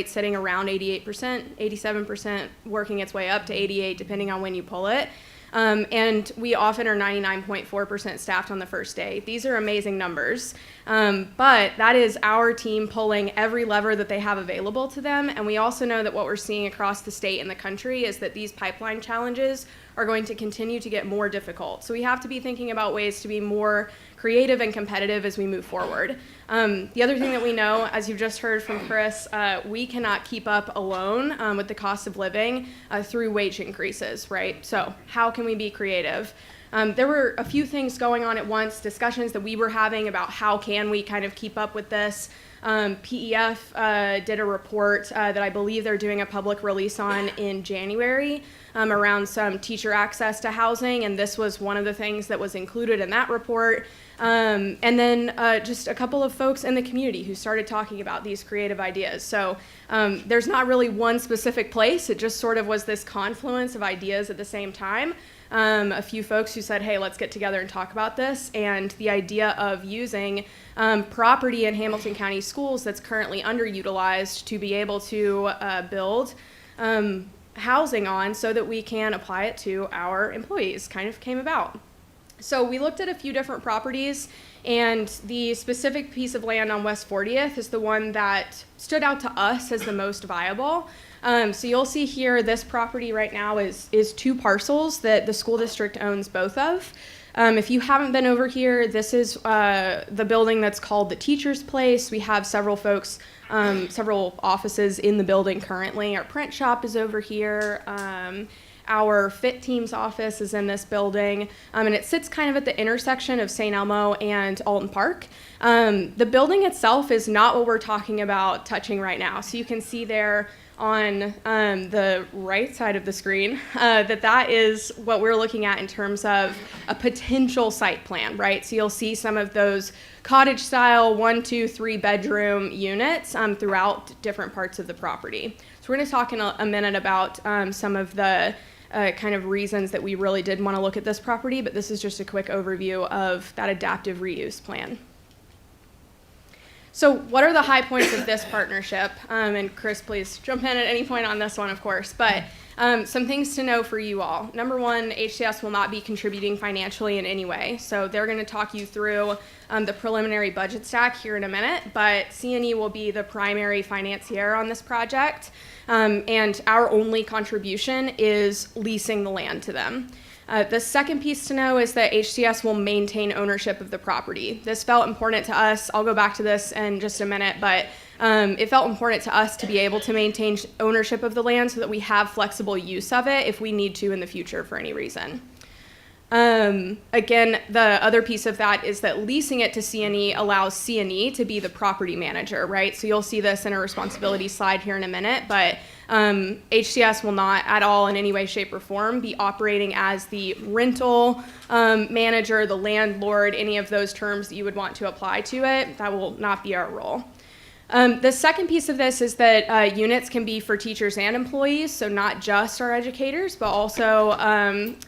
sitting around 88%, 87%, working its way up to 88%, depending on when you pull it. And we often are 99.4% staffed on the first day. These are amazing numbers, but that is our team pulling every lever that they have available to them. And we also know that what we're seeing across the state and the country is that these pipeline challenges are going to continue to get more difficult. So we have to be thinking about ways to be more creative and competitive as we move forward. The other thing that we know, as you've just heard from Chris, we cannot keep up alone with the cost of living through wage increases, right? So how can we be creative? There were a few things going on at once, discussions that we were having about how can we kind of keep up with this. PEF did a report that I believe they're doing a public release on in January around some teacher access to housing, and this was one of the things that was included in that report. And then just a couple of folks in the community who started talking about these creative ideas. So there's not really one specific place. It just sort of was this confluence of ideas at the same time. A few folks who said, hey, let's get together and talk about this. And the idea of using property in Hamilton County Schools that's currently underutilized to be able to build housing on so that we can apply it to our employees kind of came about. So we looked at a few different properties, and the specific piece of land on West 40th is the one that stood out to us as the most viable. So you'll see here, this property right now is 2 parcels that the school district owns both of. If you haven't been over here, this is the building that's called the Teacher's Place. We have several folks, several offices in the building currently. Our print shop is over here. Our Fit Team's office is in this building, and it sits kind of at the intersection of St. Elmo and Alton Park. The building itself is not what we're talking about touching right now. So you can see there on the right side of the screen that is what we're looking at in terms of a potential site plan, right? So you'll see some of those cottage style 1, 2, 3 bedroom units throughout different parts of the property. So we're going to talk in a minute about some of the kind of reasons that we really did want to look at this property, but this is just a quick overview of that adaptive reuse plan. So what are the high points of this partnership? And Chris, please jump in at any point on this one, of course. But some things to know for you all. Number one, HCS will not be contributing financially in any way. So they're going to talk you through the preliminary budget stack here in a minute, but CNE will be the primary financier on this project. And our only contribution is leasing the land to them. The second piece to know is that HCS will maintain ownership of the property. This felt important to us. I'll go back to this in just a minute, but it felt important to us to be able to maintain ownership of the land so that we have flexible use of it if we need to in the future for any reason. Again, the other piece of that is that leasing it to CNE allows CNE to be the property manager, right? So you'll see this in a responsibility slide here in a minute, but HCS will not at all in any way, shape, or form be operating as the rental manager, the landlord, any of those terms that you would want to apply to it. That will not be our role. The second piece of this is that units can be for teachers and employees, so not just our educators, but also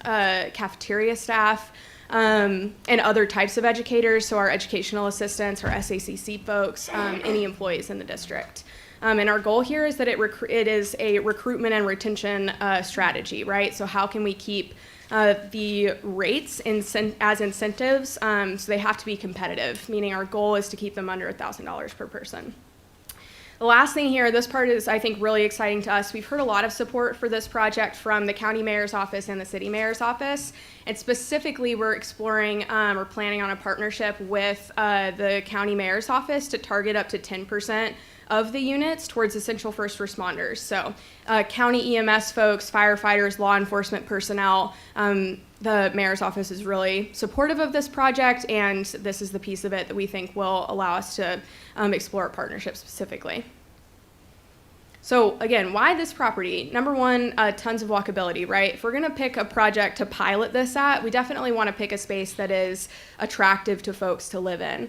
cafeteria staff and other types of educators, so our educational assistants, our SACC folks, any employees in the district. And our goal here is that it is a recruitment and retention strategy, right? So how can we keep the rates as incentives so they have to be competitive, meaning our goal is to keep them under $1,000 per person. The last thing here, this part is, I think, really exciting to us. We've heard a lot of support for this project from the county mayor's office and the city mayor's office. And specifically, we're exploring or planning on a partnership with the county mayor's office to target up to 10% of the units towards essential first responders. So county EMS folks, firefighters, law enforcement personnel, the mayor's office is really supportive of this project, and this is the piece of it that we think will allow us to explore a partnership specifically. So again, why this property? Number one, tons of walkability, right? If we're gonna pick a project to pilot this at, we definitely wanna pick a space that is attractive to folks to live in.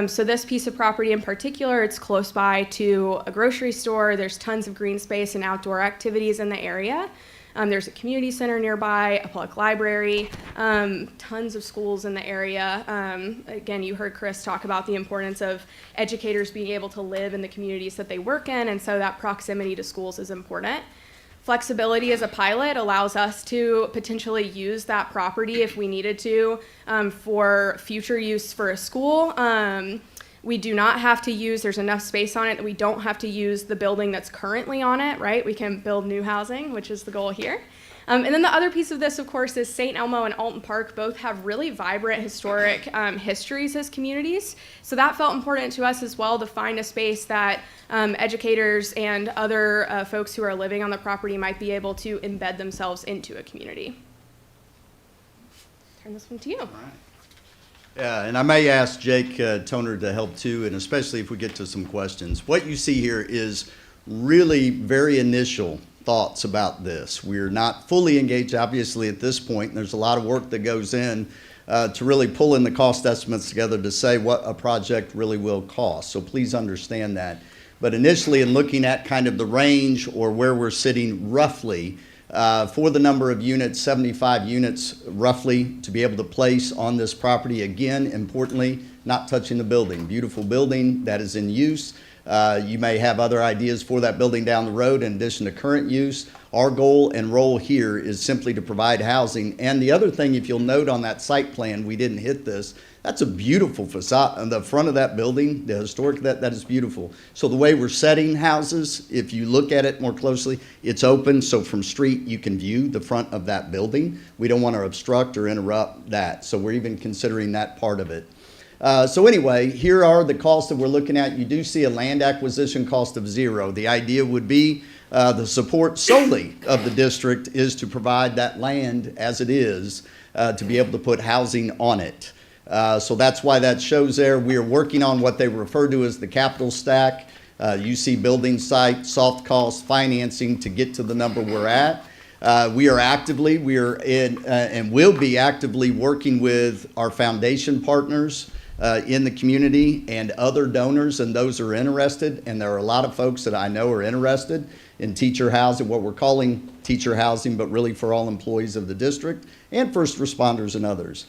So this piece of property in particular, it's close by to a grocery store. There's tons of green space and outdoor activities in the area. There's a community center nearby, a public library, tons of schools in the area. Again, you heard Chris talk about the importance of educators being able to live in the communities that they work in, and so that proximity to schools is important. Flexibility as a pilot allows us to potentially use that property if we needed to for future use for a school. We do not have to use, there's enough space on it that we don't have to use the building that's currently on it, right? We can build new housing, which is the goal here. And then the other piece of this, of course, is St. Elmo and Alton Park both have really vibrant historic histories as communities. So that felt important to us as well, to find a space that educators and other folks who are living on the property might be able to embed themselves into a community. Turn this one to you. All right. Yeah, and I may ask Jake Toner to help too, and especially if we get to some questions. What you see here is really very initial thoughts about this. We're not fully engaged, obviously, at this point. There's a lot of work that goes in to really pull in the cost estimates together to say what a project really will cost. So please understand that. But initially, in looking at kind of the range or where we're sitting roughly, for the number of units, 75 units roughly to be able to place on this property. Again, importantly, not touching the building. Beautiful building that is in use. You may have other ideas for that building down the road in addition to current use. Our goal and role here is simply to provide housing. And the other thing, if you'll note on that site plan, we didn't hit this, that's a beautiful facade. On the front of that building, the historic, that is beautiful. So the way we're setting houses, if you look at it more closely, it's open, so from street you can view the front of that building. We don't want to obstruct or interrupt that, so we're even considering that part of it. So anyway, here are the costs that we're looking at. You do see a land acquisition cost of $0. The idea would be the support solely of the district is to provide that land as it is to be able to put housing on it. So that's why that shows there. We are working on what they refer to as the capital stack. You see building site, soft cost, financing to get to the number we're at. We are in and will be actively working with our foundation partners in the community and other donors and those who are interested. And there are a lot of folks that I know are interested in teacher housing, what we're calling teacher housing, but really for all employees of the district and first responders and others.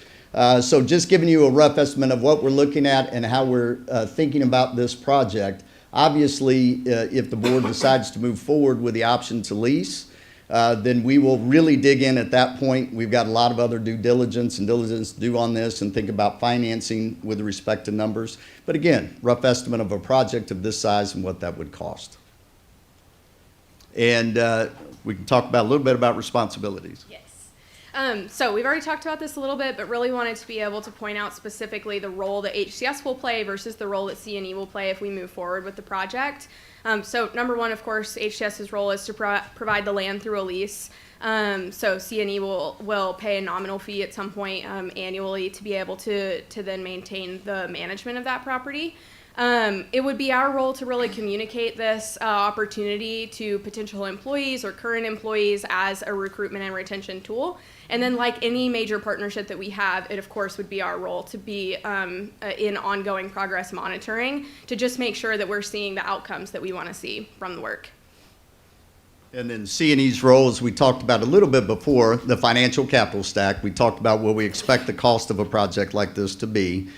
So just giving you a rough estimate of what we're looking at and how we're thinking about this project. Obviously, if the board decides to move forward with the option to lease, then we will really dig in at that point. We've got a lot of other due diligence to do on this and think about financing with respect to numbers. But again, rough estimate of a project of this size and what that would cost. And we can talk about a little bit about responsibilities. Yes. So we've already talked about this a little bit, but really wanted to be able to point out specifically the role that HCS will play versus the role that C&E will play if we move forward with the project. So number one, of course, HCS's role is to provide the land through a lease. So C&E will pay a nominal fee at some point annually to be able to then maintain the management of that property. It would be our role to really communicate this opportunity to potential employees or current employees as a recruitment and retention tool. And then like any major partnership that we have, it of course would be our role to be in ongoing progress monitoring to just make sure that we're seeing the outcomes that we want to see from the work. And then C&E's role, as we talked about a little bit before, the financial capital stack. We talked about what we expect the cost of a project like this to be.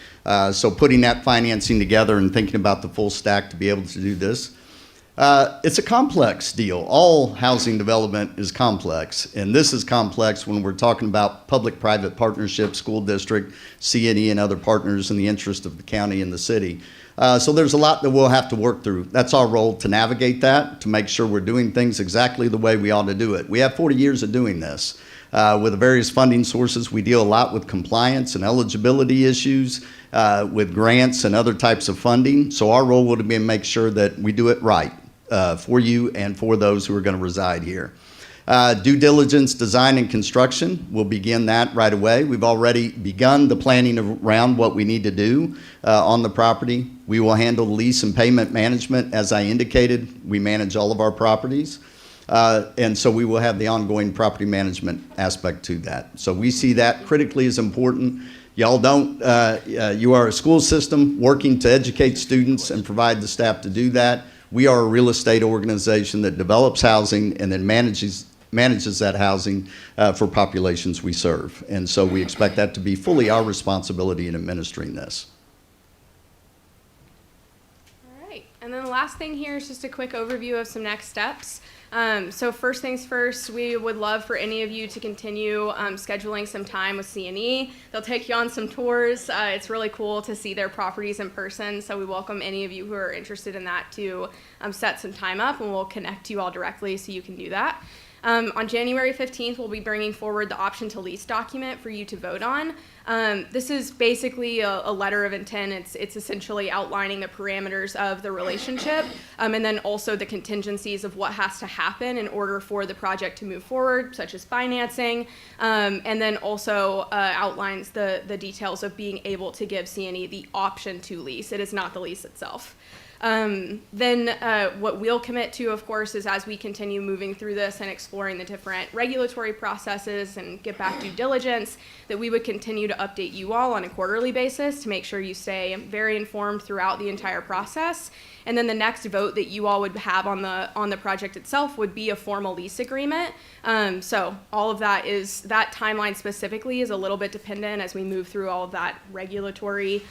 So putting that financing together and thinking about the full stack to be able to do this. It's a complex deal. All housing development is complex, and this is complex when we're talking about public-private partnerships, school district, C&E, and other partners in the interest of the county and the city. So there's a lot that we'll have to work through. That's our role, to navigate that, to make sure we're doing things exactly the way we ought to do it. We have 40 years of doing this. With the various funding sources, we deal a lot with compliance and eligibility issues, with grants and other types of funding. So our role will be to make sure that we do it right for you and for those who are going to reside here. Due diligence, design, and construction, we'll begin that right away. We've already begun the planning around what we need to do on the property. We will handle lease and payment management. As I indicated, we manage all of our properties. And so we will have the ongoing property management aspect to that. So we see that critically as important. Y'all don't, you are a school system working to educate students and provide the staff to do that. We are a real estate organization that develops housing and then manages that housing for populations we serve. And so we expect that to be fully our responsibility in administering this. All right, and then the last thing here is just a quick overview of some next steps. So first things first, we would love for any of you to continue scheduling some time with C&E. They'll take you on some tours. It's really cool to see their properties in person, so we welcome any of you who are interested in that to set some time up, and we'll connect you all directly so you can do that. On January 15th, we'll be bringing forward the option to lease document for you to vote on. This is basically a letter of intent. It's essentially outlining the parameters of the relationship and then also the contingencies of what has to happen in order for the project to move forward, such as financing, and then also outlines the details of being able to give C&E the option to lease. It is not the lease itself. Then what we'll commit to, of course, is as we continue moving through this and exploring the different regulatory processes and get back due diligence, that we would continue to update you all on a quarterly basis to make sure you stay very informed throughout the entire process. And then the next vote that you all would have on the project itself would be a formal lease agreement. So all of that timeline specifically is a little bit dependent as we move through all of that regulatory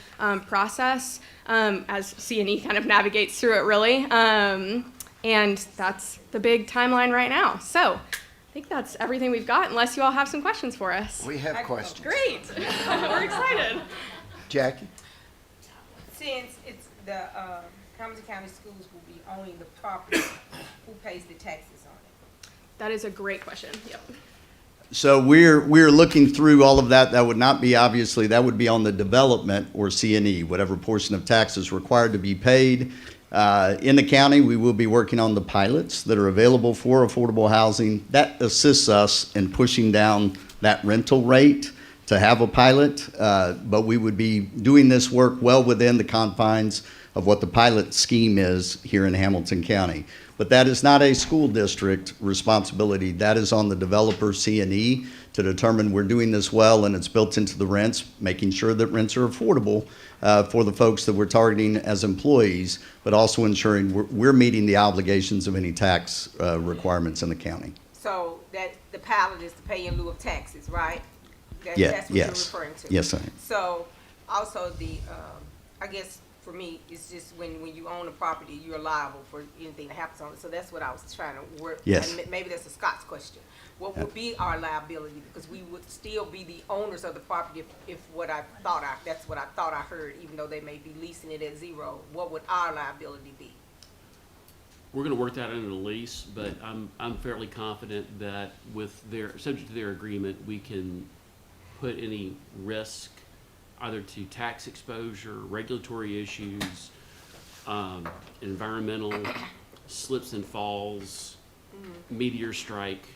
process as C&E kind of navigates through it really. And that's the big timeline right now. So I think that's everything we've got, unless you all have some questions for us. We have questions. Great. We're excited. Jackie? Since it's the Hamilton County Schools will be owning the property, who pays the taxes on it? That is a great question. Yep. So we're looking through all of that. That would not be, obviously, that would be on the development or C&E, whatever portion of taxes required to be paid. In the county, we will be working on the pilots that are available for affordable housing. That assists us in pushing down that rental rate to have a pilot, but we would be doing this work well within the confines of what the pilot scheme is here in Hamilton County. But that is not a school district responsibility. That is on the developer C&E to determine we're doing this well and it's built into the rents, making sure that rents are affordable for the folks that we're targeting as employees, but also ensuring we're meeting the obligations of any tax requirements in the county. So that the pilot is to pay in lieu of taxes, right? That's what Yes. you're referring to. Yes, sir. So also I guess for me, it's just when you own a property, you're liable for anything that happens on it. So that's what I was trying to work. Yes. And maybe that's a Scott's question. What would be our liability? Because we would still be the owners of the property if that's what I thought I heard, even though they may be leasing it at zero. What would our liability be? We're going to work that into the lease, but I'm fairly confident that subject to their agreement, we can put any risk either to tax exposure, regulatory issues, environmental slips and falls, meteor strike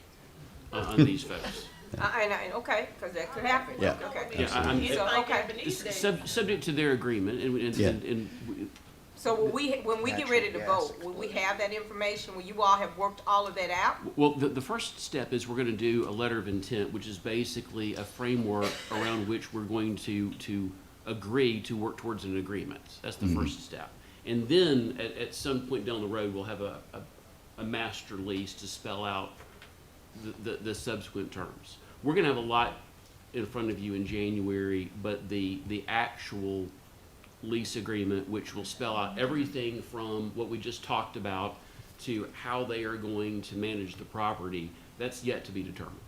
on these folks. Okay, because that could happen. Yeah. Okay. Yeah, subject to their agreement, and So when we get ready to vote, will we have that information? Will you all have worked all of that out? well, the first step is we're going to do a letter of intent, which is basically a framework around which we're going to agree to work towards an agreement. That's the first step. And then at some point down the road, we'll have a master lease to spell out the subsequent terms. We're going to have a lot in front of you in January, but the actual lease agreement, which will spell out everything from what we just talked about to how they are going to manage the property, that's yet to be determined.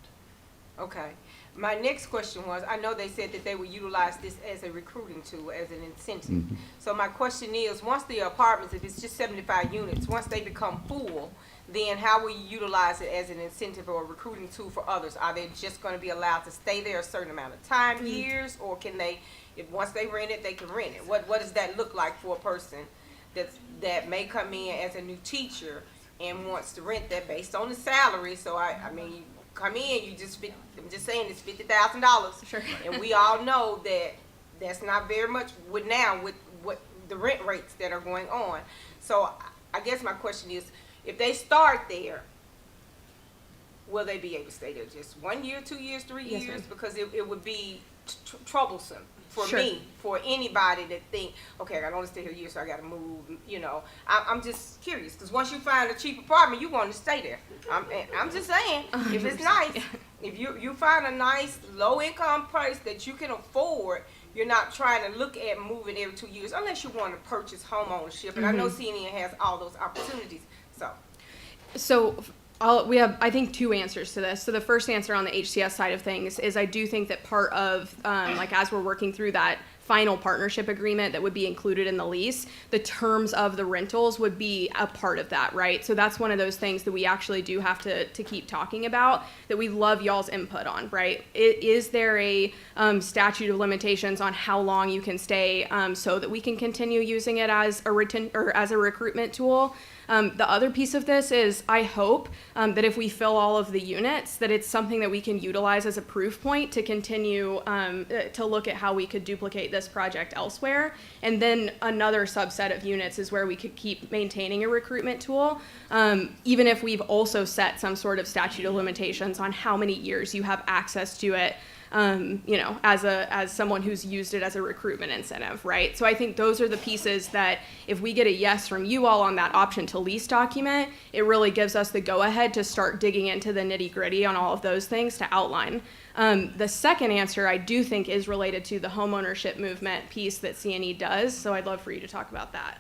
Okay. My next question was, I know they said that they would utilize this as a recruiting tool, as an incentive. So my question is, once the apartments, if it's just 75 units, once they become full, then how will you utilize it as an incentive or a recruiting tool for others? Are they just going to be allowed to stay there a certain amount of time, years, or can they, if once they rent it, they can rent it? What does that look like for a person that may come in as a new teacher and wants to rent that based on the salary? So I mean, you come in, I'm just saying it's $50,000. Sure. And we all know that that's not very much with what the rent rates that are going on. So I guess my question is, if they start there, will they be able to stay there just 1 year, 2 years, 3 Yes, years? ma'am. Because it would be troublesome for Sure. me, for anybody that think, okay, I can only stay here a year, so I got to move. You know, I'm just curious, because once you find a cheap apartment, you want to stay there. I'm just saying, if it's nice, if you find a nice low income price that you can afford, you're not trying to look at moving every 2 years, unless you want to purchase home ownership. And I know CNN has all those opportunities. So we have, I think, two answers to this. So the first answer on the HCS side of things is I do think that part of, like as we're working through that final partnership agreement that would be included in the lease, the terms of the rentals would be a part of that, right? So that's one of those things that we actually do have to keep talking about, that we love y'all's input on, right? Is there a statute of limitations on how long you can stay so that we can continue using it as a recruitment tool? The other piece of this is I hope that if we fill all of the units, that it's something that we can utilize as a proof point to continue to look at how we could duplicate this project elsewhere. And then another subset of units is where we could keep maintaining a recruitment tool, even if we've also set some sort of statute of limitations on how many years you have access to it. You know, as someone who's used it as a recruitment incentive, right? So I think those are the pieces that if we get a yes from you all on that option to lease document, it really gives us the go-ahead to start digging into the nitty-gritty on all of those things to outline. The second answer I do think is related to the homeownership movement piece that CNE does, so I'd love for you to talk about that.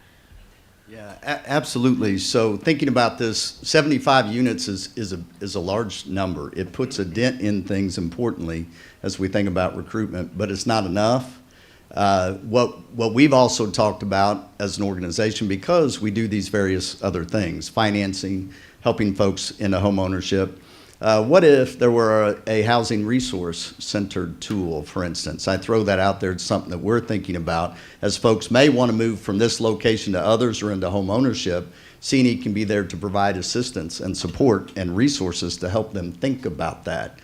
Yeah, absolutely. So thinking about this, 75 units is a large number. It puts a dent in things importantly as we think about recruitment, but it's not enough. What we've also talked about as an organization, because we do these various other things, financing, helping folks into home ownership. What if there were a housing resource centered tool, for instance? I throw that out there. It's something that we're thinking about as folks may want to move from this location to others or into home ownership. C&E can be there to provide assistance and support and resources to help them think about that.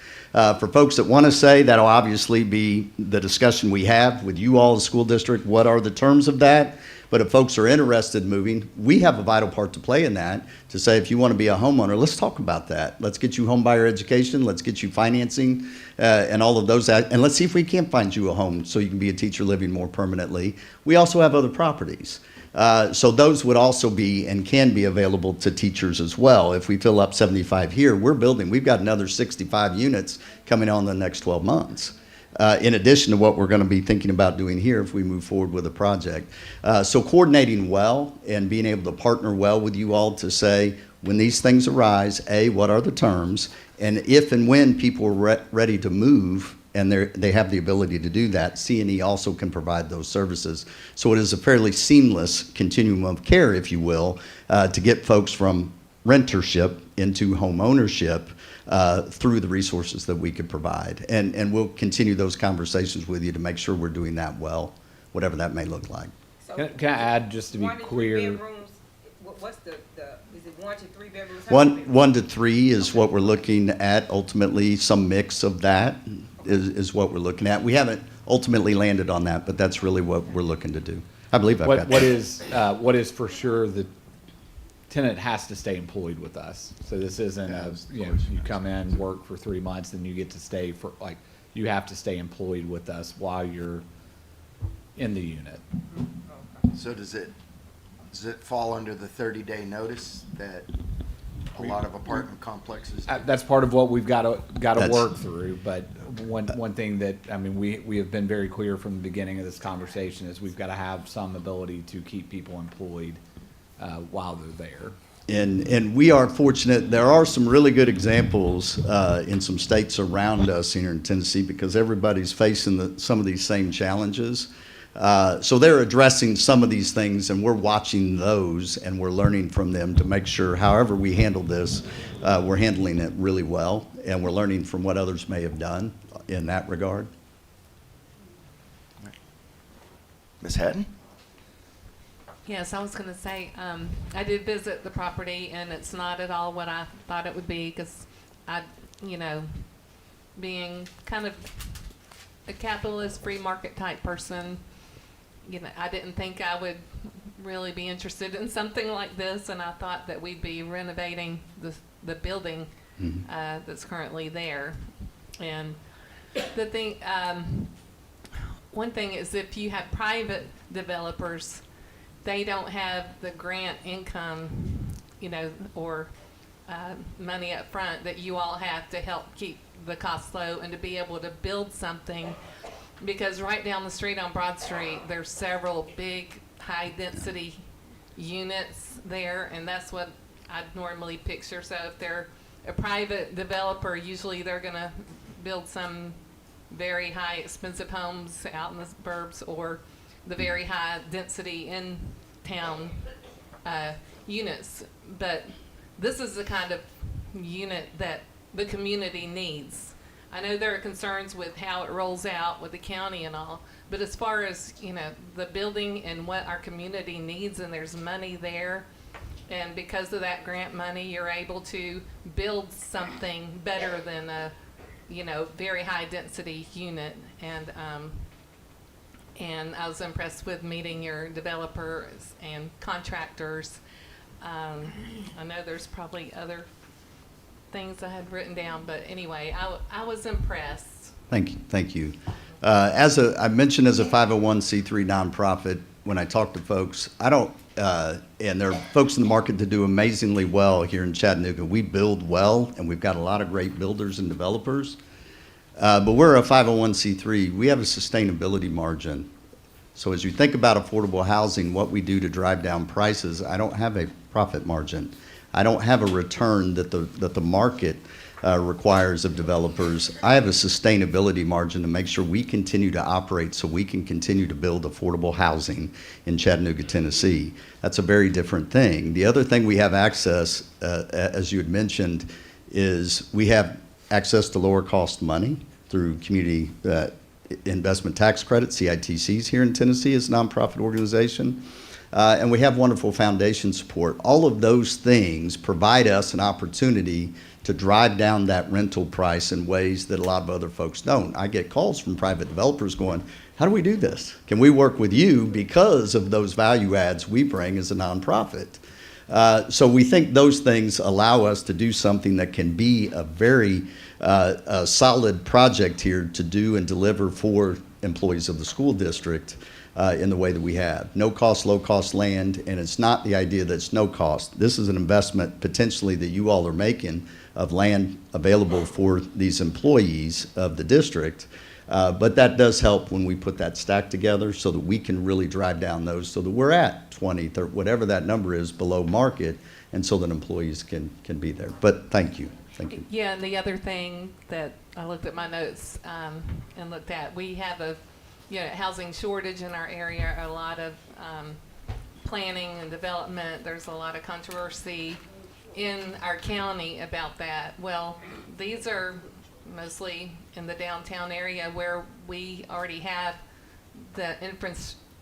For folks that want to say, that'll obviously be the discussion we have with you all as school district. What are the terms of that? But if folks are interested in moving, we have a vital part to play in that, to say if you want to be a homeowner, let's talk about that. Let's get you home buyer education, let's get you financing and all of those, and let's see if we can find you a home so you can be a teacher living more permanently. We also have other properties. So those would also be and can be available to teachers as well. If we fill up 75 here, we've got another 65 units coming on in the next 12 months. In addition to what we're going to be thinking about doing here if we move forward with a project. So coordinating well and being able to partner well with you all to say, when these things arise, A, what are the terms? And if and when people are ready to move and they have the ability to do that, C&E also can provide those services. So it is a fairly seamless continuum of care, if you will, to get folks from rentership into home ownership through the resources that we could provide. And we'll continue those conversations with you to make sure we're doing that well, whatever that may look like. So Can I add, just to be 1 to 3 clear? bedrooms, what's the, is it 1 to 3 bedrooms? How many bedrooms? 1 to 3 is what we're looking at. Ultimately, some mix of that is what we're looking at. We haven't ultimately landed on that, but that's really what we're looking to do. I believe I've got that. What is for sure, the tenant has to stay employed with us. So this isn't you come in, work for 3 months, and you get to stay for, you have to stay employed with us while you're in the unit. So does it fall under the 30-day notice that a lot of apartment complexes do? That's part of what we've got to That's- work through. But one thing that, we have been very clear from the beginning of this conversation is we've got to have some ability to keep people employed while they're there. And we are fortunate. There are some really good examples in some states around us here in Tennessee, because everybody's facing some of these same challenges. So they're addressing some of these things, and we're watching those, and we're learning from them to make sure, however we handle this, we're handling it really well, and we're learning from what others may have done in that regard. Ms. Hatton? Yes, I was going to say, I did visit the property, and it's not at all what I thought it would be, because being kind of a capitalist, free market type person, I didn't think I would really be interested in something like this, and I thought that we'd be renovating the building that's currently there. And the thing, one thing is, if you have private developers, they don't have the grant income, or money up front that you all have to help keep the costs low and to be able to build something. Because right down the street on Broad Street, there's several big, high-density units there, and that's what I'd normally picture. So if they're a private developer, usually they're going to build some very high, expensive homes out in the suburbs, or the very high-density in-town units. But this is the kind of unit that the community needs. I know there are concerns with how it rolls out with the county and all, but as far as, the building and what our community needs, and there's money there, and because of that grant money, you're able to build something better than a, very high density unit. And I was impressed with meeting your developers and contractors. I know there's probably other things I had written down, but anyway, I was impressed. Thank you. I mentioned, as a 501c3 nonprofit, when I talk to folks, and there are folks in the market that do amazingly well here in Chattanooga. We build well, and we've got a lot of great builders and developers. But we're a 501c3. We have a sustainability margin. So as you think about affordable housing, what we do to drive down prices, I don't have a profit margin. I don't have a return that the market requires of developers. I have a sustainability margin to make sure we continue to operate so we can continue to build affordable housing in Chattanooga, Tennessee. That's a very different thing. The other thing we have access, as you had mentioned, is we have access to lower cost money through community investment tax credit, CITCs, here in Tennessee as a nonprofit organization. and we have wonderful foundation support. All of those things provide us an opportunity to drive down that rental price in ways that a lot of other folks don't. I get calls from private developers going, how do we do this? Can we work with you because of those value adds we bring as a nonprofit? So we think those things allow us to do something that can be a very solid project here to do and deliver for employees of the school district in the way that we have. No cost, low cost land, and it's not the idea that it's no cost. This is an investment potentially that you all are making of land available for these employees of the district. But that does help when we put that stack together so that we can really drive down those so that we're at 20, 30, whatever that number is below market, and so that employees can be there. But thank you. Thank you. Yeah, and the other thing that I looked at my notes and looked at, we have a housing shortage in our area, a lot of planning and development. There's a lot of controversy in our county about that. Well, these are mostly in the downtown area where we already have the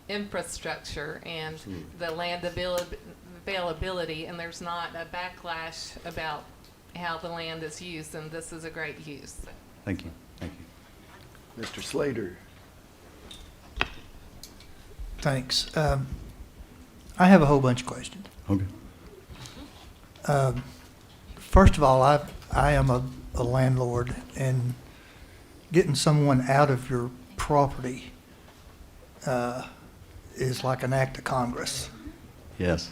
infrastructure and the land availability, and there's not a backlash about how the land is used, and this is a great use. Thank you. Thank you. Mr. Slater. Thanks. I have a whole bunch of questions. Okay. First of all, I am a landlord, and getting someone out of your property is like an act of Congress. Yes.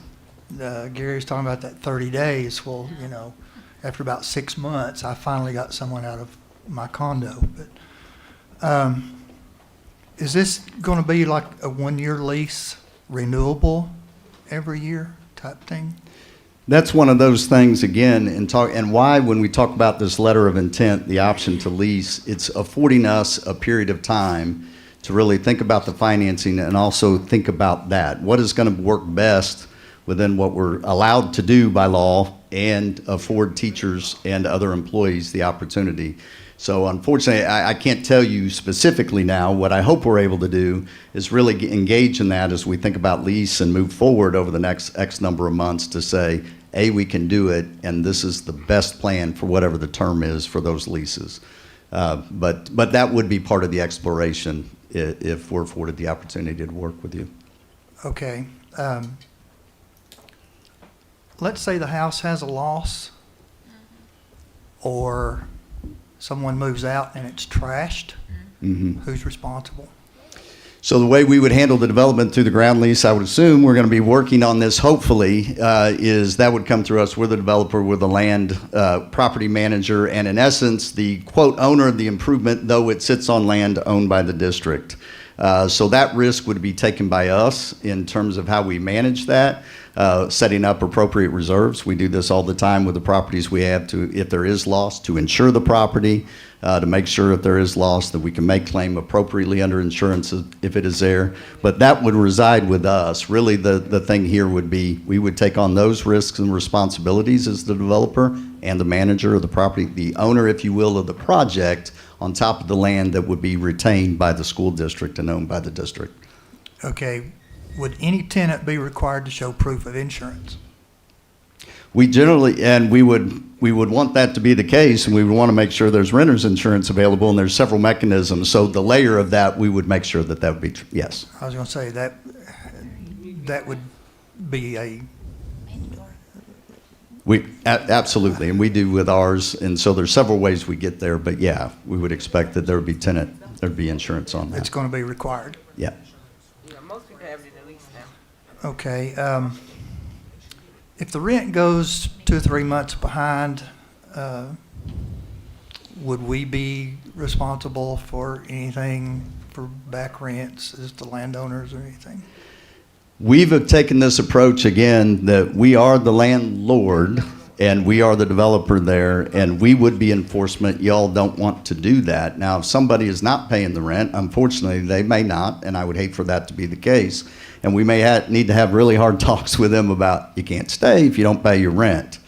Gary's talking about that 30 days. Well, after about 6 months, I finally got someone out of my condo. But is this going to be like a 1-year lease, renewable every year type thing? That's one of those things, again, and why when we talk about this letter of intent, the option to lease, it's affording us a period of time to really think about the financing and also think about that. What is going to work best within what we're allowed to do by law and afford teachers and other employees the opportunity. So unfortunately, I can't tell you specifically now. What I hope we're able to do is really engage in that as we think about lease and move forward over the next X number of months to say, A, we can do it, and this is the best plan for whatever the term is for those leases. But that would be part of the exploration if we're afforded the opportunity to work with you. Okay. Let's say the house has a loss, or someone moves out and it's trashed. Mm-hmm. Who's responsible? So the way we would handle the development through the ground lease, I would assume we're going to be working on this, hopefully, is that would come through us. We're the developer, we're the land property manager, and in essence, the quote owner of the improvement, though it sits on land owned by the district. So that risk would be taken by us in terms of how we manage that, setting up appropriate reserves. We do this all the time with the properties we have to, if there is loss, to insure the property, to make sure if there is loss that we can make claim appropriately under insurance if it is there. But that would reside with us. Really the thing here would be we would take on those risks and responsibilities as the developer and the manager of the property, the owner, if you will, of the project on top of the land that would be retained by the school district and owned by the district. Okay. Would any tenant be required to show proof of insurance? We generally, and we would want that to be the case, and we would want to make sure there's renter's insurance available, and there's several mechanisms. So the layer of that, we would make sure that would be, yes. I was going to say that would be a... Absolutely, and we do with ours, and so there's several ways we get there, but yeah, we would expect that there'd be insurance on that. It's going to be required. Yeah. Most people have it at least now. Okay. If the rent goes 2 or 3 months behind, would we be responsible for anything for back rents as the landowners or anything? We've taken this approach again that we are the landlord and we are the developer there, and we would be enforcement. Y'all don't want to do that. Now, if somebody is not paying the rent, unfortunately, they may not, and I would hate for that to be the case. And we may need to have really hard talks with them about you can't stay if you don't pay your rent.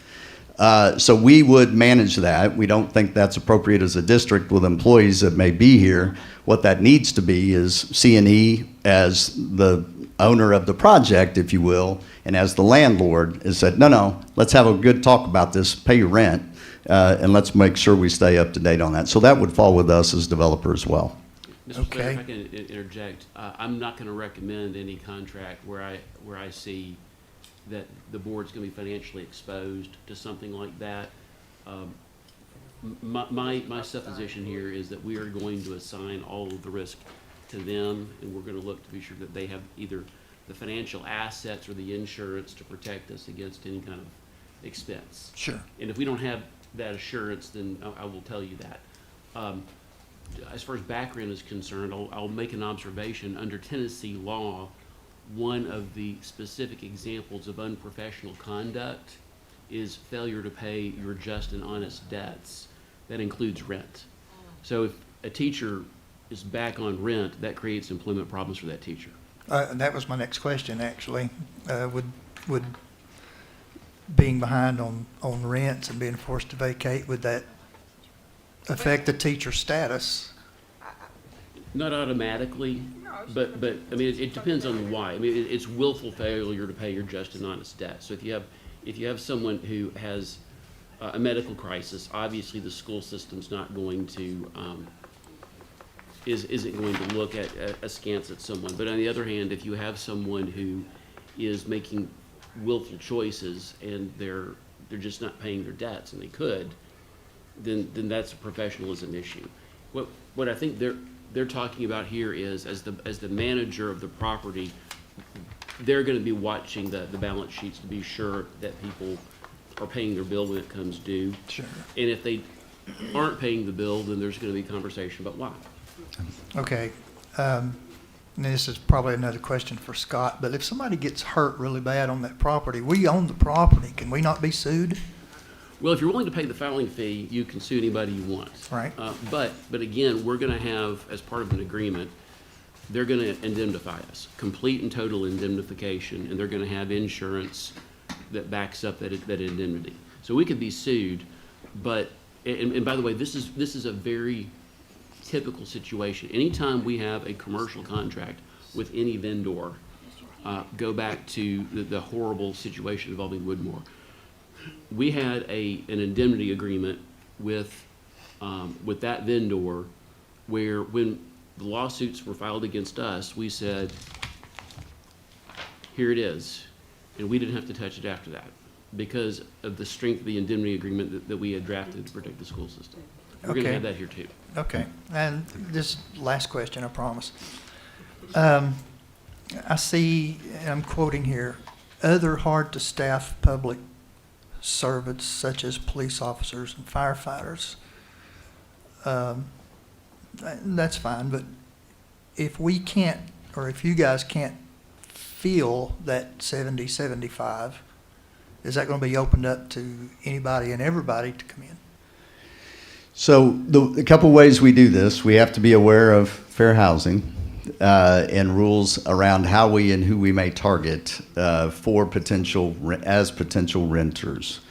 So we would manage that. We don't think that's appropriate as a district with employees that may be here. What that needs to be is C&E as the owner of the project, if you will, and as the landlord, has said, no, let's have a good talk about this, pay your rent, and let's make sure we stay up to date on that. So that would fall with us as developer as well. Mr. Okay. Slater, if I can interject, I'm not going to recommend any contract where I see that the board's going to be financially exposed to something like that. My supposition here is that we are going to assign all of the risk to them, and we're going to look to be sure that they have either the financial assets or the insurance to protect us against any kind of expense. Sure. And if we don't have that assurance, then I will tell you that. As far as background is concerned, I'll make an observation. Under Tennessee law, one of the specific examples of unprofessional conduct is failure to pay your just and honest debts. That includes rent. So if a teacher is back on rent, that creates employment problems for that teacher. That was my next question, actually. Would being behind on rents and being forced to vacate, would that affect the teacher's status? Not automatically, but I mean, it depends on the why. I mean, it's willful failure to pay your just and honest debt. So if you have someone who has a medical crisis, obviously the school system's not going to isn't going to look at askance at someone. But on the other hand, if you have someone who is making willful choices and they're just not paying their debts, and they could, then that's a professionalism issue. What I think they're talking about here is as the manager of the property, they're going to be watching the balance sheets to be sure that people are paying their bill when it comes due. Sure. And if they aren't paying the bill, then there's going to be conversation about why. Okay. And this is probably another question for Scott, but if somebody gets hurt really bad on that property, we own the property, can we not be sued? Well, if you're willing to pay the filing fee, you can sue anybody you want. Right. But again, we're going to have, as part of an agreement, they're going to indemnify us, complete and total indemnification, and they're going to have insurance that backs up that indemnity. So we could be sued, but and by the way, this is a very typical situation. Anytime we have a commercial contract with any vendor, go back to the horrible situation involving Woodmore. We had an indemnity agreement with that vendor where when the lawsuits were filed against us, we said, here it is. And we didn't have to touch it after that because of the strength of the indemnity agreement that we had drafted to protect the school system. We're going to Okay. have that here too. Okay. And this last question, I promise. I see, and I'm quoting here, other hard-to-staff public servants such as police officers and firefighters. That's fine, but if we can't, or if you guys can't fill that 70, 75, is that going to be opened up to anybody and everybody to come in? So the couple ways we do this, we have to be aware of fair housing and rules around how we and who we may target for potential renters.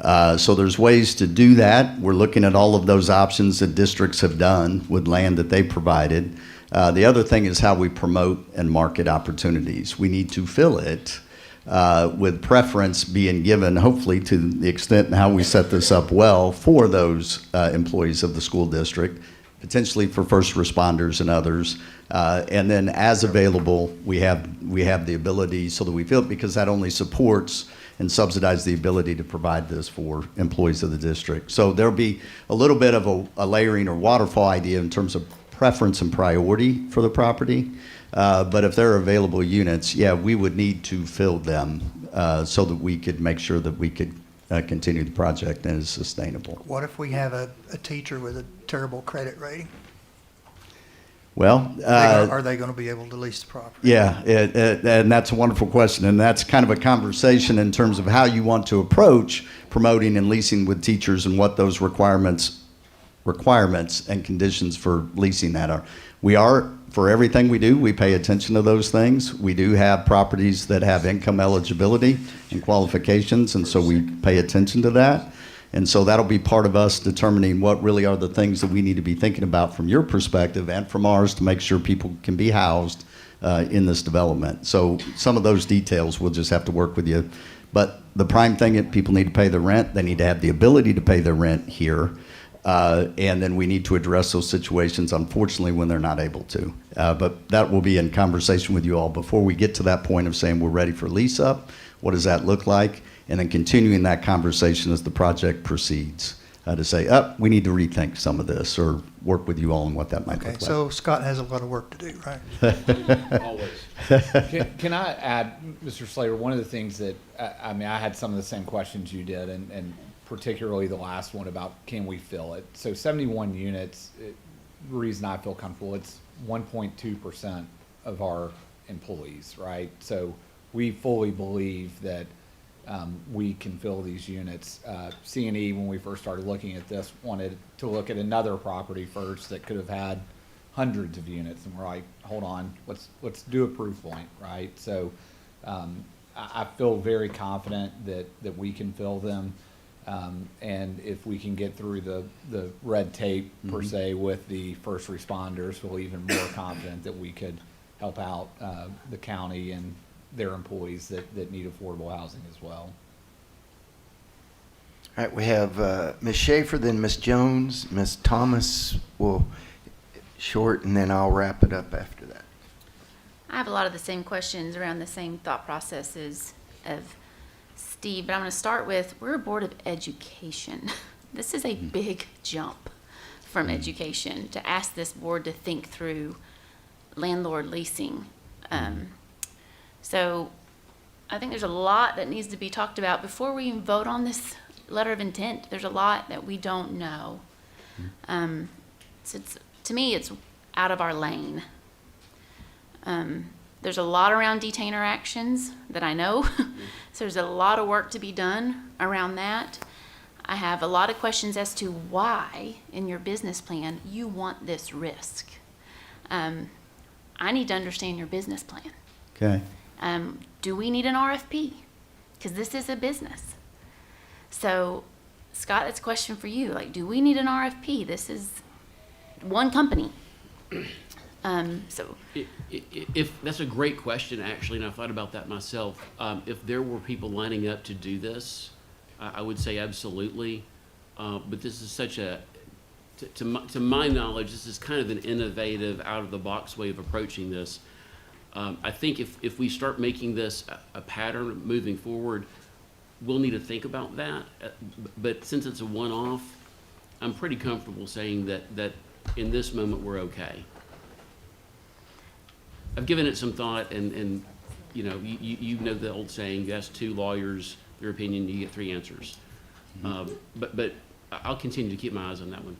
So there's ways to do that. We're looking at all of those options that districts have done with land that they provided. The other thing is how we promote and market opportunities. We need to fill it with preference being given, hopefully, to the extent and how we set this up well for those employees of the school district, potentially for first responders and others. And then as available, we have the ability so that we fill it because that only supports and subsidize the ability to provide this for employees of the district. So there'll be a little bit of a layering or waterfall idea in terms of preference and priority for the property. But if there are available units, yeah, we would need to fill them so that we could make sure that we could continue the project and is sustainable. What if we have a teacher with a terrible credit rating? Well, Are they going to be able to lease the property? yeah, and that's a wonderful question. And that's kind of a conversation in terms of how you want to approach promoting and leasing with teachers and what those requirements and conditions for leasing that are. We are, for everything we do, we pay attention to those things. We do have properties that have income eligibility and qualifications, and so we pay attention to that. And so that'll be part of us determining what really are the things that we need to be thinking about from your perspective and from ours to make sure people can be housed in this development. So some of those details, we'll just have to work with you. But the prime thing is people need to pay their rent. They need to have the ability to pay their rent here. And then we need to address those situations, unfortunately, when they're not able to. But that will be in conversation with you all before we get to that point of saying we're ready for lease up. What does that look like? And then continuing that conversation as the project proceeds to say, we need to rethink some of this or work with you all on what that might Okay, look like. so Scott has a lot of work to do, right? Always. Can I add, Mr. Slater, one of the things that, I had some of the same questions you did, and particularly the last one about can we fill it? So 71 units, the reason I feel comfortable, it's 1.2% of our employees, right? So we fully believe that we can fill these units. C&E, when we first started looking at this, wanted to look at another property first that could have had hundreds of units, and we're like, hold on, let's do a proof point, right? So I feel very confident that we can fill them, and if we can get through the red tape per se with the first responders, feel even more confident that we could help out the county and their employees that need affordable housing as well. All right, we have Ms. Schaefer, then Ms. Jones, Ms. Thomas will short, and then I'll wrap it up after that. I have a lot of the same questions around the same thought processes of Steve, but I'm going to start with, we're a board of education. This is a big jump from education to ask this board to think through landlord leasing. So I think there's a lot that needs to be talked about before we even vote on this letter of intent. There's a lot that we don't know. So to me, it's out of our lane. There's a lot around detainer actions that I know. So there's a lot of work to be done around that. I have a lot of questions as to why in your business plan you want this risk. I need to understand your business plan. Okay. Do we need an RFP? Because this is a business. So, Scott, that's a question for you. Like, do we need an RFP? This is one company. If that's a great question, actually, and I thought about that myself. If there were people lining up to do this, I would say absolutely. But this is such a, to my knowledge, this is kind of an innovative, out-of-the-box way of approaching this. I think if we start making this a pattern moving forward, we'll need to think about that. But since it's a one-off, I'm pretty comfortable saying that in this moment we're okay. I've given it some thought, and you know the old saying, you ask two lawyers their opinion, you get three answers. But I'll continue to keep my eyes on that one.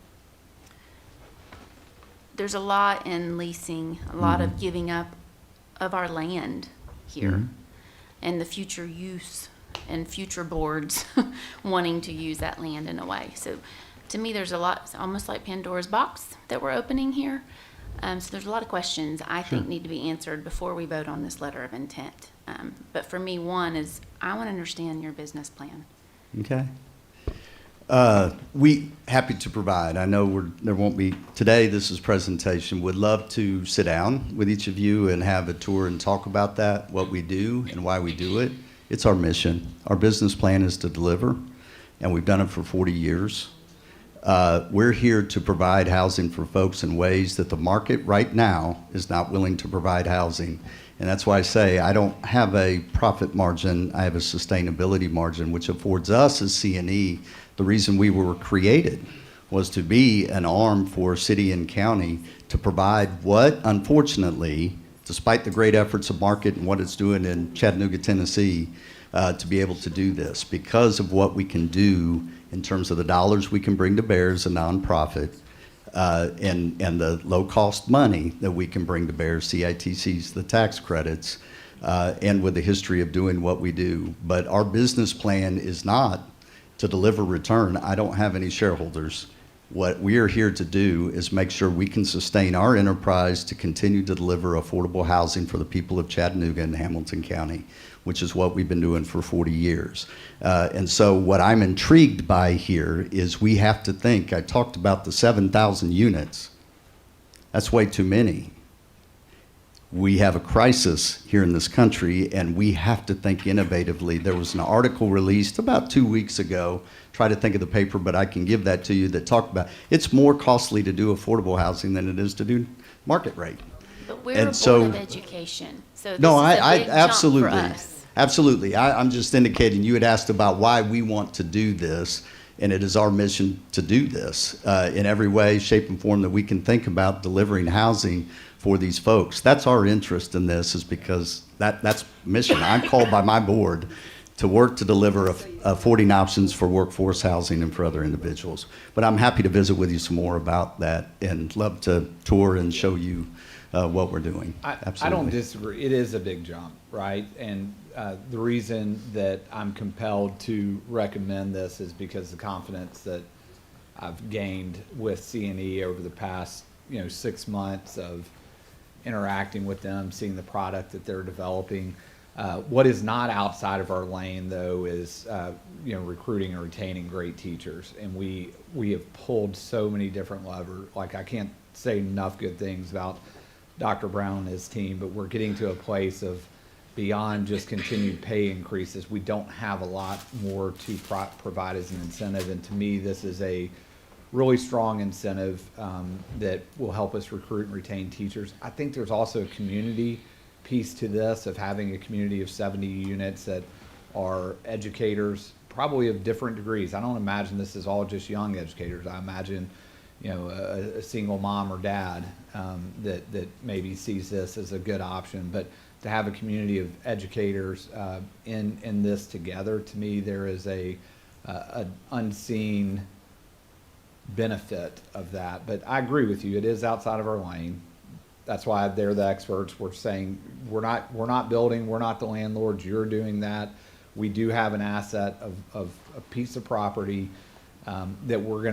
There's a lot in leasing, a lot of giving up of our land here and the future use and future boards wanting to use that land in a way. So to me, there's a lot, it's almost like Pandora's box that we're opening here. So there's a lot of questions I think need to be answered before we vote on this letter of intent. But for me, one is I want to understand your business plan. Okay. We happy to provide. I know there won't be today. This is presentation. Would love to sit down with each of you and have a tour and talk about that, what we do and why we do it. It's our mission. Our business plan is to deliver, and we've done it for 40 years. We're here to provide housing for folks in ways that the market right now is not willing to provide housing. And that's why I say I don't have a profit margin. I have a sustainability margin, which affords us as C&E. The reason we were created was to be an arm for city and county to provide what, unfortunately, despite the great efforts of market and what it's doing in Chattanooga, Tennessee, to be able to do this because of what we can do in terms of the dollars we can bring to bear as a nonprofit, and the low-cost money that we can bring to bear, CITCs, the tax credits, and with the history of doing what we do. But our business plan is not to deliver return. I don't have any shareholders. What we are here to do is make sure we can sustain our enterprise to continue to deliver affordable housing for the people of Chattanooga and Hamilton County, which is what we've been doing for 40 years. And so what I'm intrigued by here is we have to think, I talked about the 7,000 units. That's way too many. we have a crisis here in this country, and we have to think innovatively. There was an article released about 2 weeks ago, try to think of the paper, but I can give that to you, that talked about it's more costly to do affordable housing than it is to do market rate. But we're And a so- Board of Education, so this No, is a I big jump absolutely, for us. absolutely. I'm just indicating, you had asked about why we want to do this, and it is our mission to do this in every way, shape, and form that we can think about delivering housing for these folks. That's our interest in this, is because that's mission. I'm called by my board to work to deliver affording options for workforce housing and for other individuals. But I'm happy to visit with you some more about that and love to tour and show you what we're doing. I Absolutely. don't disagree. It is a big jump, right? And the reason that I'm compelled to recommend this is because the confidence that I've gained with C&E over the past 6 months of interacting with them, seeing the product that they're developing. What is not outside of our lane, though, is recruiting and retaining great teachers. And we have pulled so many different levers. Like, I can't say enough good things about Dr. Brown and his team, but we're getting to a place of beyond just continued pay increases. We don't have a lot more to provide as an incentive. And to me, this is a really strong incentive that will help us recruit and retain teachers. I think there's also a community piece to this, of having a community of 70 units that are educators, probably of different degrees. I don't imagine this is all just young educators. I imagine a single mom or dad that maybe sees this as a good option. But to have a community of educators in this together, to me, there is an unseen benefit of that. But I agree with you, it is outside of our lane. That's why they're the experts. We're saying we're not building, we're not the landlords, you're doing that. We do have an asset of a piece of property that we're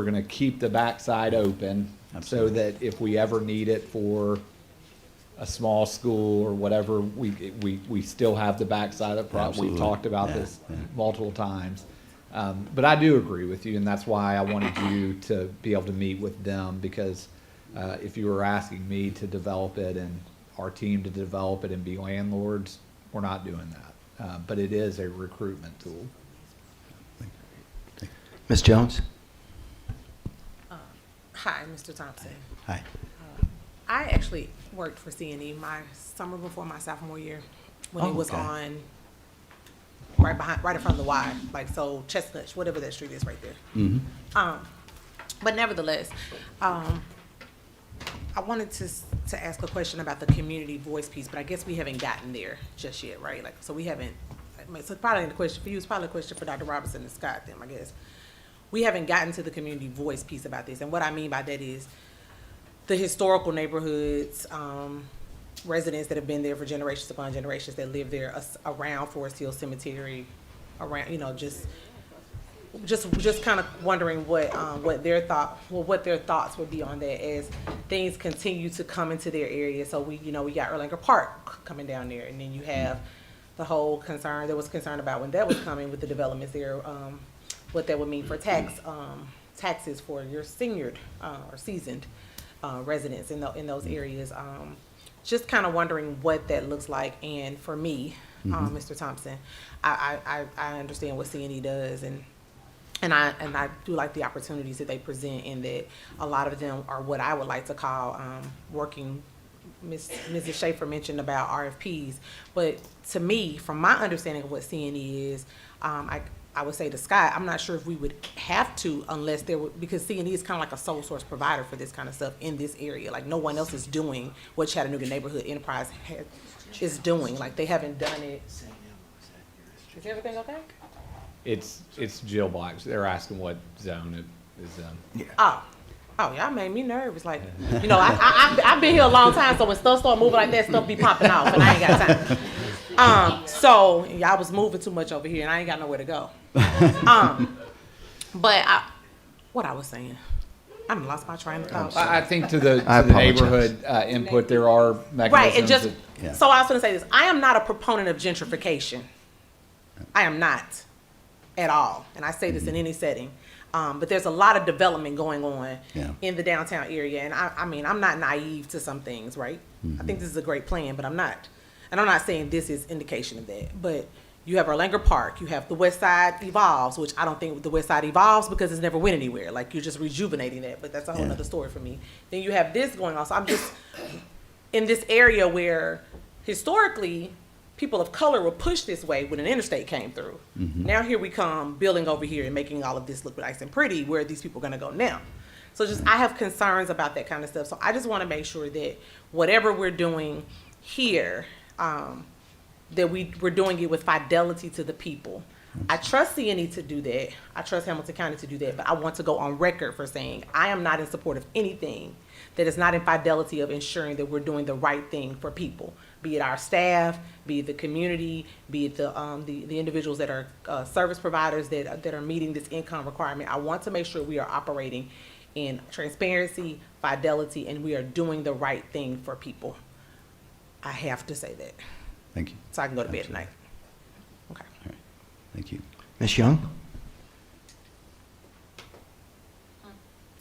gonna keep the backside open. Absolutely. So that if we ever need it for a small school or whatever, we still have the backside of the property. We've Absolutely. talked about this multiple times. But I do agree with you, and that's why I wanted you to be able to meet with them, because if you were asking me to develop it and our team to develop it and be landlords, we're not doing that. But it is a recruitment tool. Ms. Jones? Hi, Mr. Thompson. Hi. I actually worked for C&E my summer before my sophomore year, when it was okay. on right in front of the Y, like, so Chestnut, whatever that street is right there. Mm-hmm. But nevertheless, I wanted to ask a question about the community voice piece, but I guess we haven't gotten there just yet, right? Like, so we haven't. I mean, so probably the question for you is probably a question for Dr. Robertson and Scott, them, I guess. We haven't gotten to the community voice piece about this, and what I mean by that is the historical neighborhoods, residents that have been there for generations upon generations, that live there around Forest Hill Cemetery, around, just kind of wondering what their thoughts would be on that as things continue to come into their area. So we got Erlanger Park coming down there, and then you have the whole concern, there was concern about when that was coming with the developments there, what that would mean for taxes for your senior or seasoned residents in those areas. Just kind of wondering what that looks like. And for me, Mr. Thompson, I understand what C&E does, and I do like the opportunities that they present, in that a lot of them are what I would like to call working. Mrs. Schaefer mentioned about RFPs, but to me, from my understanding of what C&E is, I would say to Scott, I'm not sure if we would have to, unless there would, because C&E is kind of like a sole source provider for this kind of stuff in this area. Like, no one else is doing what Chattanooga Neighborhood Enterprise is doing. Like, they haven't done it. Is everything okay? It's Jill Black. They're asking what zone it is in. Yeah. Oh, y'all made me nervous. Like, I've been here a long time, so when stuff start moving like that, stuff be popping off, and I ain't got time. So y'all was moving too much over here, and I ain't got nowhere to go. But what I was saying, I done lost my train of thought. I think to the neighborhood input, there are mechanisms. Right, and just so I was going to say this: I am not a proponent of gentrification. I am not. at all. And I say this in any setting. But there's a lot of development going on in the downtown area. And I mean, I'm not naive to some things, right? I think this is a great plan, but I'm not. And I'm not saying this is indication of that. But you have Erlanger Park, you have the West Side Evolves, which I don't think the West Side evolves because it's never went anywhere. Like, you're just rejuvenating that, but that's a whole other story for me. Then you have this going on. So I'm just in this area where historically people of color were pushed this way when an interstate came through. Now here we come building over here and making all of this look nice and pretty. Where are these people gonna go now? So just, I have concerns about that kind of stuff. So I just wanna make sure that whatever we're doing here, that we're doing it with fidelity to the people. I trust CNE to do that. I trust Hamilton County to do that, but I want to go on record for saying I am not in support of anything that is not in fidelity of ensuring that we're doing the right thing for people, be it our staff, be it the community, be it the individuals that are service providers that are meeting this income requirement. I want to make sure we are operating in transparency, fidelity, and we are doing the right thing for people. I have to say that. Thank you. So I can go to bed at night. Okay. All right. Thank you. Ms. Young?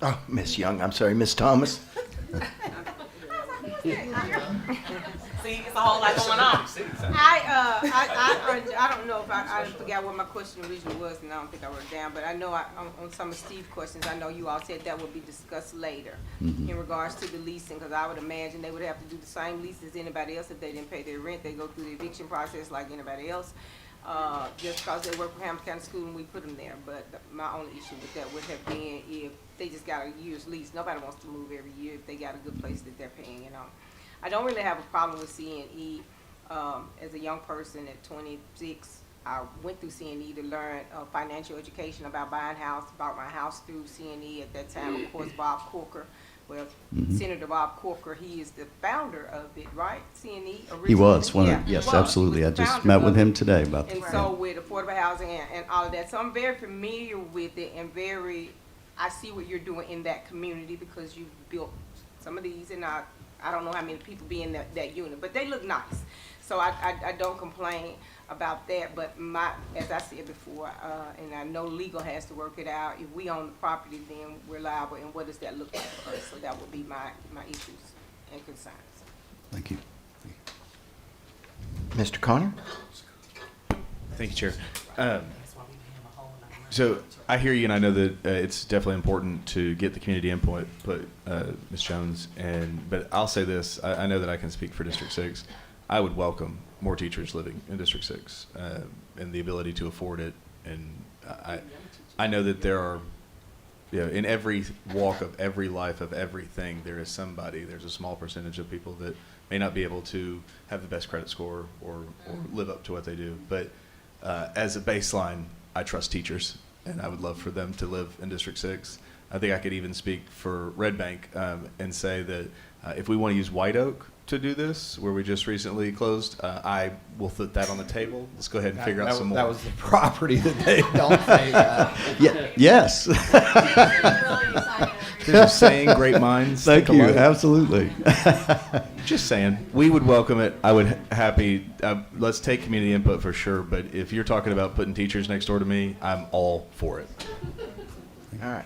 Oh, Ms. Young, I'm sorry, Ms. Thomas. See, it's a whole lot going on. I don't know if I forgot what my question originally was, and I don't think I wrote it down, but I know on some of Steve's questions, I know you all said that would be discussed later in regards to the leasing, because I would imagine they would have to do the same lease as anybody else if they didn't pay their rent. They go through the eviction process like anybody else, just because they work for Hamilton County School and we put them there. But my only issue with that would have been if they just got a year's lease. Nobody wants to move every year if they got a good place that they're paying, you know. I don't really have a problem with CNE. As a young person at 26, I went through CNE to learn financial education about buying house, bought my house through CNE at that time. Of course, Bob Corker, Senator Bob Corker, he is the founder of it, right? CNE originally? He was one Yeah, of, yes, he was. absolutely. He I was the just founder met with of him it. today about And that. so with affordable housing and all of that, so I'm very familiar with it and I see what you're doing in that community because you've built some of these, and I don't know how many people be in that unit, but they look nice. So I don't complain about that, but as I said before, and I know legal has to work it out, if we own the property, then we're liable, and what does that look like for us? So that would be my issues and concerns. Thank you. Mr. Connor? Thank you, Chair. So I hear you, and I know that it's definitely important to get the community input, Ms. Jones. But I'll say this: I know that I can speak for District 6. I would welcome more teachers living in District 6 and the ability to afford it. And I know that there are, in every walk of every life of everything, there is somebody. There's a small percentage of people that may not be able to have the best credit score or live up to what they do. But as a baseline, I trust teachers, and I would love for them to live in District 6. I think I could even speak for Red Bank and say that if we want to use White Oak to do this, where we just recently closed, I will put that on the table. Let's go ahead and figure out some more. That was the property that they don't say that. Yes. There's a saying, great minds Thank think you. alike. Absolutely. Just saying, we would welcome it. I would let's take community input for sure, but if you're talking about putting teachers next door to me, I'm all for it. All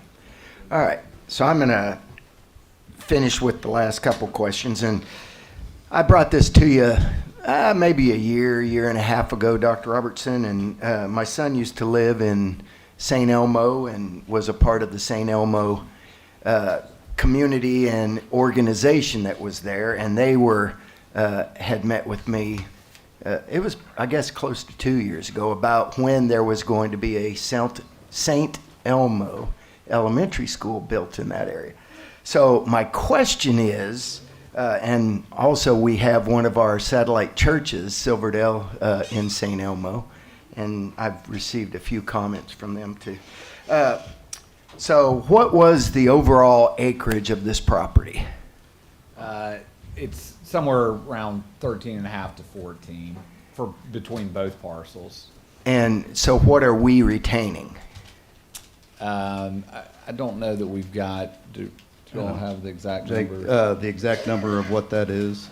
right. So I'm going to finish with the last couple questions. And I brought this to you maybe a year and a half ago, Dr. Robertson. And my son used to live in St. Elmo and was a part of the St. Elmo community and organization that was there. And they had met with me. It was, I guess, close to 2 years ago about when there was going to be a St. Elmo elementary school built in that area. So my question is, and also we have one of our satellite churches, Silverdale, in St. Elmo, and I've received a few comments from them too. So what was the overall acreage of this property? It's somewhere around 13.5 to 14 for between both parcels. And so what are we retaining? I don't know that we've got. Do you all have the exact number? The exact number of what that is?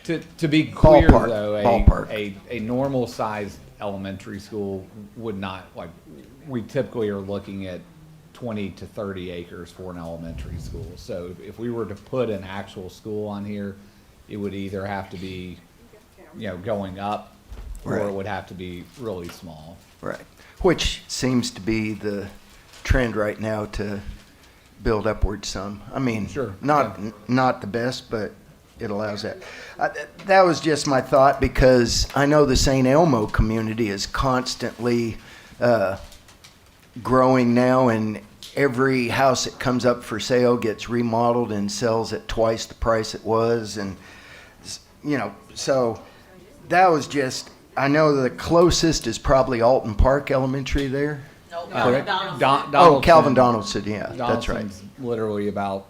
To be clear, Ballpark, though, ballpark. a normal size elementary school would not, like, we typically are looking at 20 to 30 acres for an elementary school. So if we were to put an actual school on here, it would either have to be, going up, or Right. it would have to be really small. Right. Which seems to be the trend right now to build upward some. I mean, Sure. not the best, but it allows that. That was just my thought, because I know the St. Elmo community is constantly growing now, and every house that comes up for sale gets remodeled and sells at twice the price it was, and so that was just. I know the closest is probably Alton Park Elementary there. Correct? Calvin Donaldson, yeah, that's right. Donaldson's literally about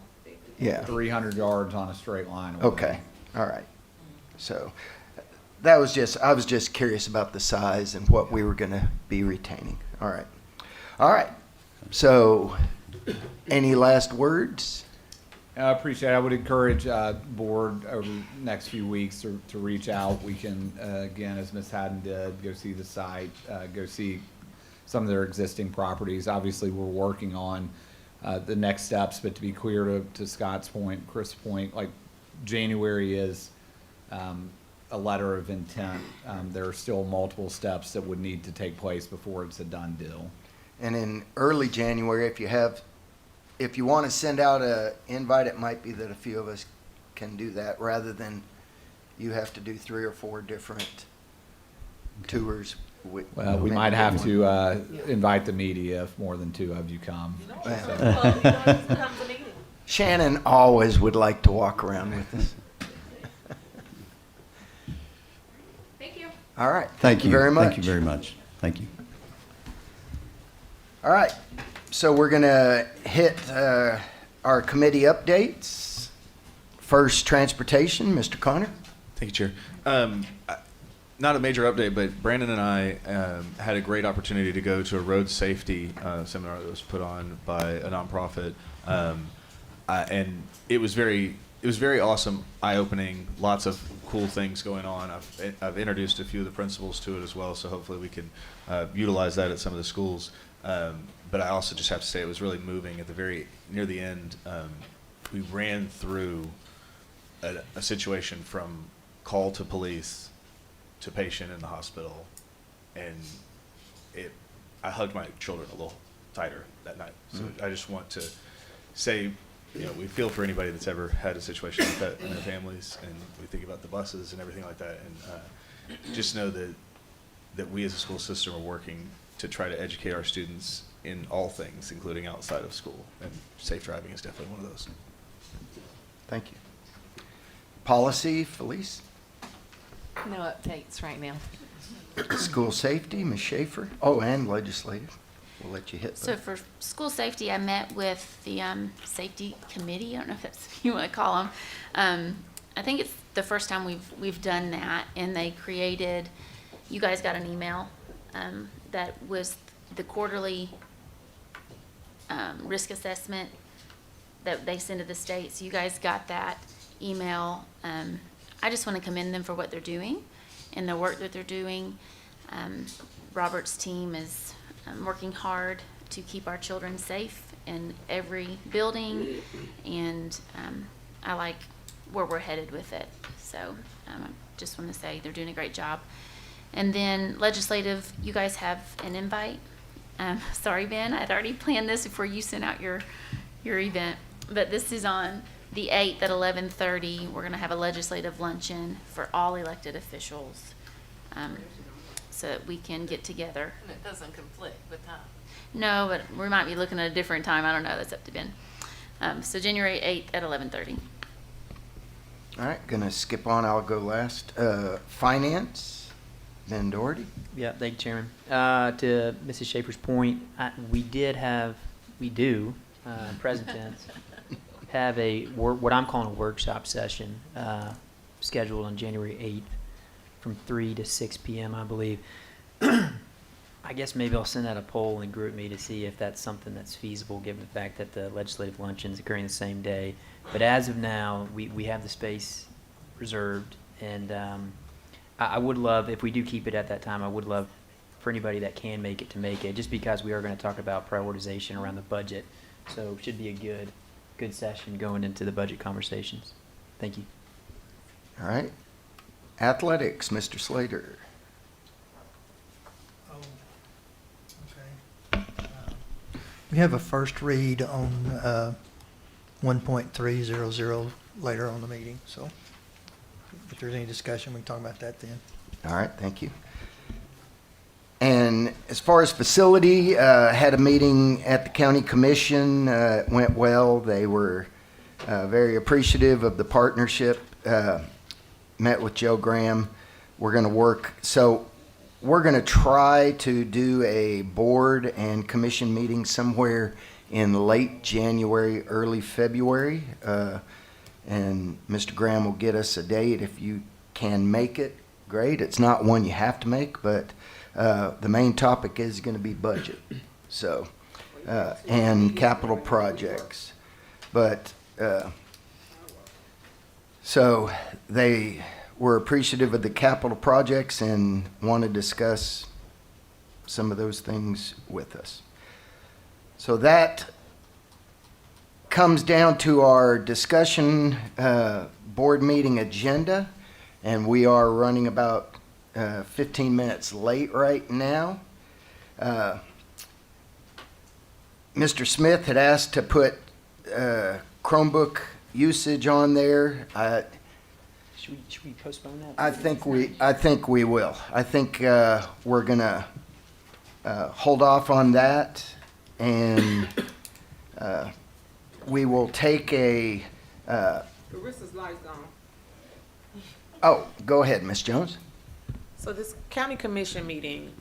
Yeah. 300 yards on a straight line away. Okay, all right. So I was just curious about the size and what we were going to be retaining. All right. So any last words? I appreciate it. I would encourage board over the next few weeks to reach out. We can, again, as Ms. Haddon did, go see the site, go see some of their existing properties. Obviously, we're working on the next steps, but to be clear to Scott's point, Chris' point, like January is a letter of intent. There are still multiple steps that would need to take place before it's a done deal. And in early January, if you want to send out an invite, it might be that a few of us can do that, rather than you have to do 3 or 4 different tours. Well, we might have to invite the media if more than 2 of you come. Shannon always would like to walk around with us. Thank you. All right. Thank you very much. Thank you very much. Thank you. All right. So we're going to hit our committee updates. First, transportation. Mr. Connor. Thank you, Chair. Not a major update, but Brandon and I had a great opportunity to go to a road safety seminar that was put on by a nonprofit, and it was very awesome, eye-opening, lots of cool things going on. I've introduced a few of the principals to it as well, so hopefully we can utilize that at some of the schools. But I also just have to say it was really moving. At the near the end, we ran through a situation from call to police to patient in the hospital, and I hugged my children a little tighter that night. So I just want to say, we feel for anybody that's ever had a situation like that in their families, and we think about the buses and everything like that, and just know that we as a school system are working to try to educate our students in all things, including outside of school, and safe driving is definitely one of those. Thank you. Policy, Felice. No updates right now. School safety, Ms. Schaefer. Oh, and legislative. We'll let you hit So that. for school safety, I met with the safety committee. I don't know if that's what you want to call them. I think it's the first time we've done that, and they created. You guys got an email that was the quarterly risk assessment that they send to the state. So you guys got that email. I just want to commend them for what they're doing and the work that they're doing. Robert's team is working hard to keep our children safe in every building, and I like where we're headed with it. So I just want to say they're doing a great job. And then legislative, you guys have an invite. Sorry, Ben, I'd already planned this before you sent out your event, but this is on the 8th at 11:30. We're going to have a legislative luncheon for all elected officials, so that we can get together. And it doesn't conflict with time. No, but we might be looking at a different time. I don't know. That's up to Ben. So January 8th at 11:30. All right, gonna skip on. I'll go last. Finance, Ben Doherty. Yeah, thank you, Chairman. To Mrs. Schaefer's point, we do, present tense, have what I'm calling a workshop session scheduled on January 8th from 3 to 6 p.m., I believe. I guess maybe I'll send out a poll in GroupMe to see if that's something that's feasible, given the fact that the legislative luncheon is occurring the same day. But as of now, we have the space reserved, and I would love, if we do keep it at that time, I would love for anybody that can make it to make it, just because we are going to talk about prioritization around the budget. So it should be a good session going into the budget conversations. Thank you. All right. Athletics, Mr. Slater. We have a first read on 1.300 later on the meeting, so if there's any discussion, we can talk about that then. All right, thank you. And as far as facility, had a meeting at the county commission, it went well. They were very appreciative of the partnership, met with Joe Graham. We're going to work, so we're going to try to do a board and commission meeting somewhere in late January, early February. And Mr. Graham will get us a date if you can make it. Great. It's not one you have to make, but the main topic is going to be budget. So, and capital projects. But, so they were appreciative of the capital projects and want to discuss some of those things with us. So that comes down to our discussion board meeting agenda, and we are running about 15 minutes late right now. Mr. Smith had asked to put Chromebook usage on there. Should we postpone that? I think we will. I think we're gonna hold off on that, and we will take a. Carissa's lights on. Oh, go ahead, Ms. Jones. So this county commission meeting,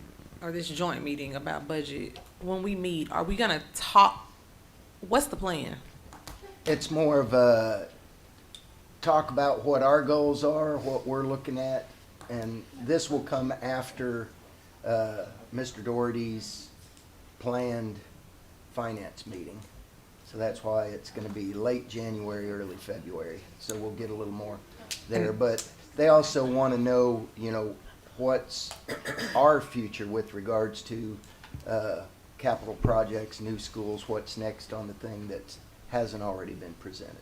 or this joint meeting about budget, when we meet, are we gonna talk, what's the plan? It's more of a talk about what our goals are, what we're looking at, and this will come after Mr. Doherty's planned finance meeting. So that's why it's going to be late January, early February. So we'll get a little more there. But they also want to know, you know, what's our future with regards to capital projects, new schools, what's next on the thing that hasn't already been presented.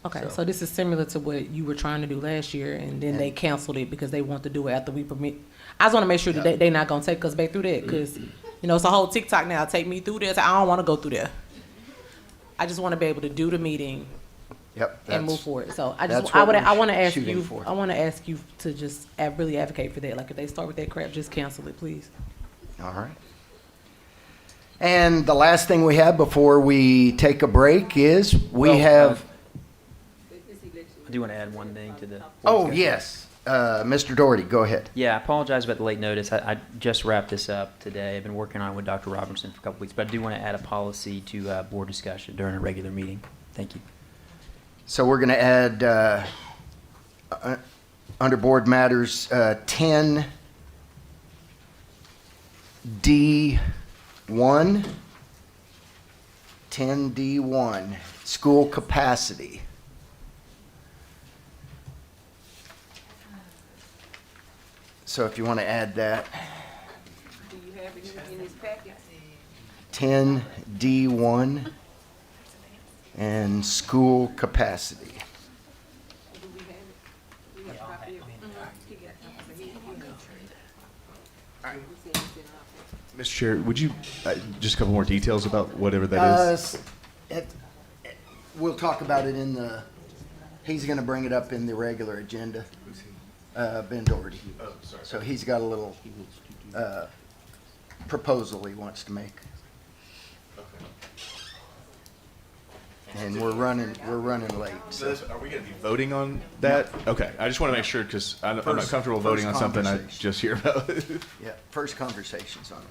Okay, so this is similar to what you were trying to do last year, and then they canceled it because they want to do it after we permit. I just want to make sure that they're not going to take us back through that, because, you know, it's a whole TikTok now. Take me through this. I don't want to go through there. I just want to be able to do the meeting. Yep. And move forward. So I that's just, what I we're want to ask shooting you, for. I want to ask you to just really advocate for that. Like, if they start with that crap, just cancel it, please. All right. And the last thing we have before we take a break is we have. I do want to add one thing to the. Oh, yes. Mr. Doherty, go ahead. Yeah, I apologize about the late notice. I just wrapped this up today. I've been working on it with Dr. Robertson for a couple weeks, but I do want to add a policy to board discussion during a regular meeting. Thank you. So we're going to add, under board matters, 10D1, school capacity. So if you want to add that. Do you have it in this packet? 10D1 and school capacity. Do we have it? We have a copy of it? He got it. Mr. Chair, would you, just a couple more details about whatever that is? We'll talk about it in the, he's going to bring it up in the regular agenda. Ben Doherty. Oh, sorry. So he's got a little proposal he wants to make. And we're running late. So are we going to be voting on that? Okay, I just want to make sure, because I'm not comfortable voting on something I just hear about. Yeah, first conversations on it.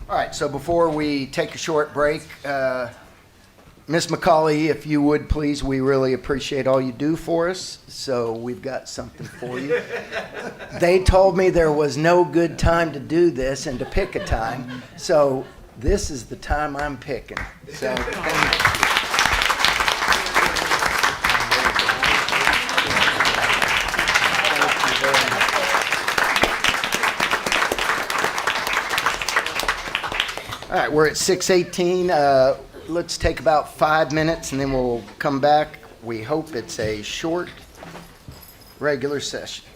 All right, so before we take a short break, Ms. McCauley, if you would please, we really appreciate all you do for us. So we've got something for you. They told me there was no good time to do this and to pick a time. So this is the time I'm picking. So thank you. All right, we're at 6:18. Let's take about 5 minutes and then we'll come back. We hope it's a short regular session.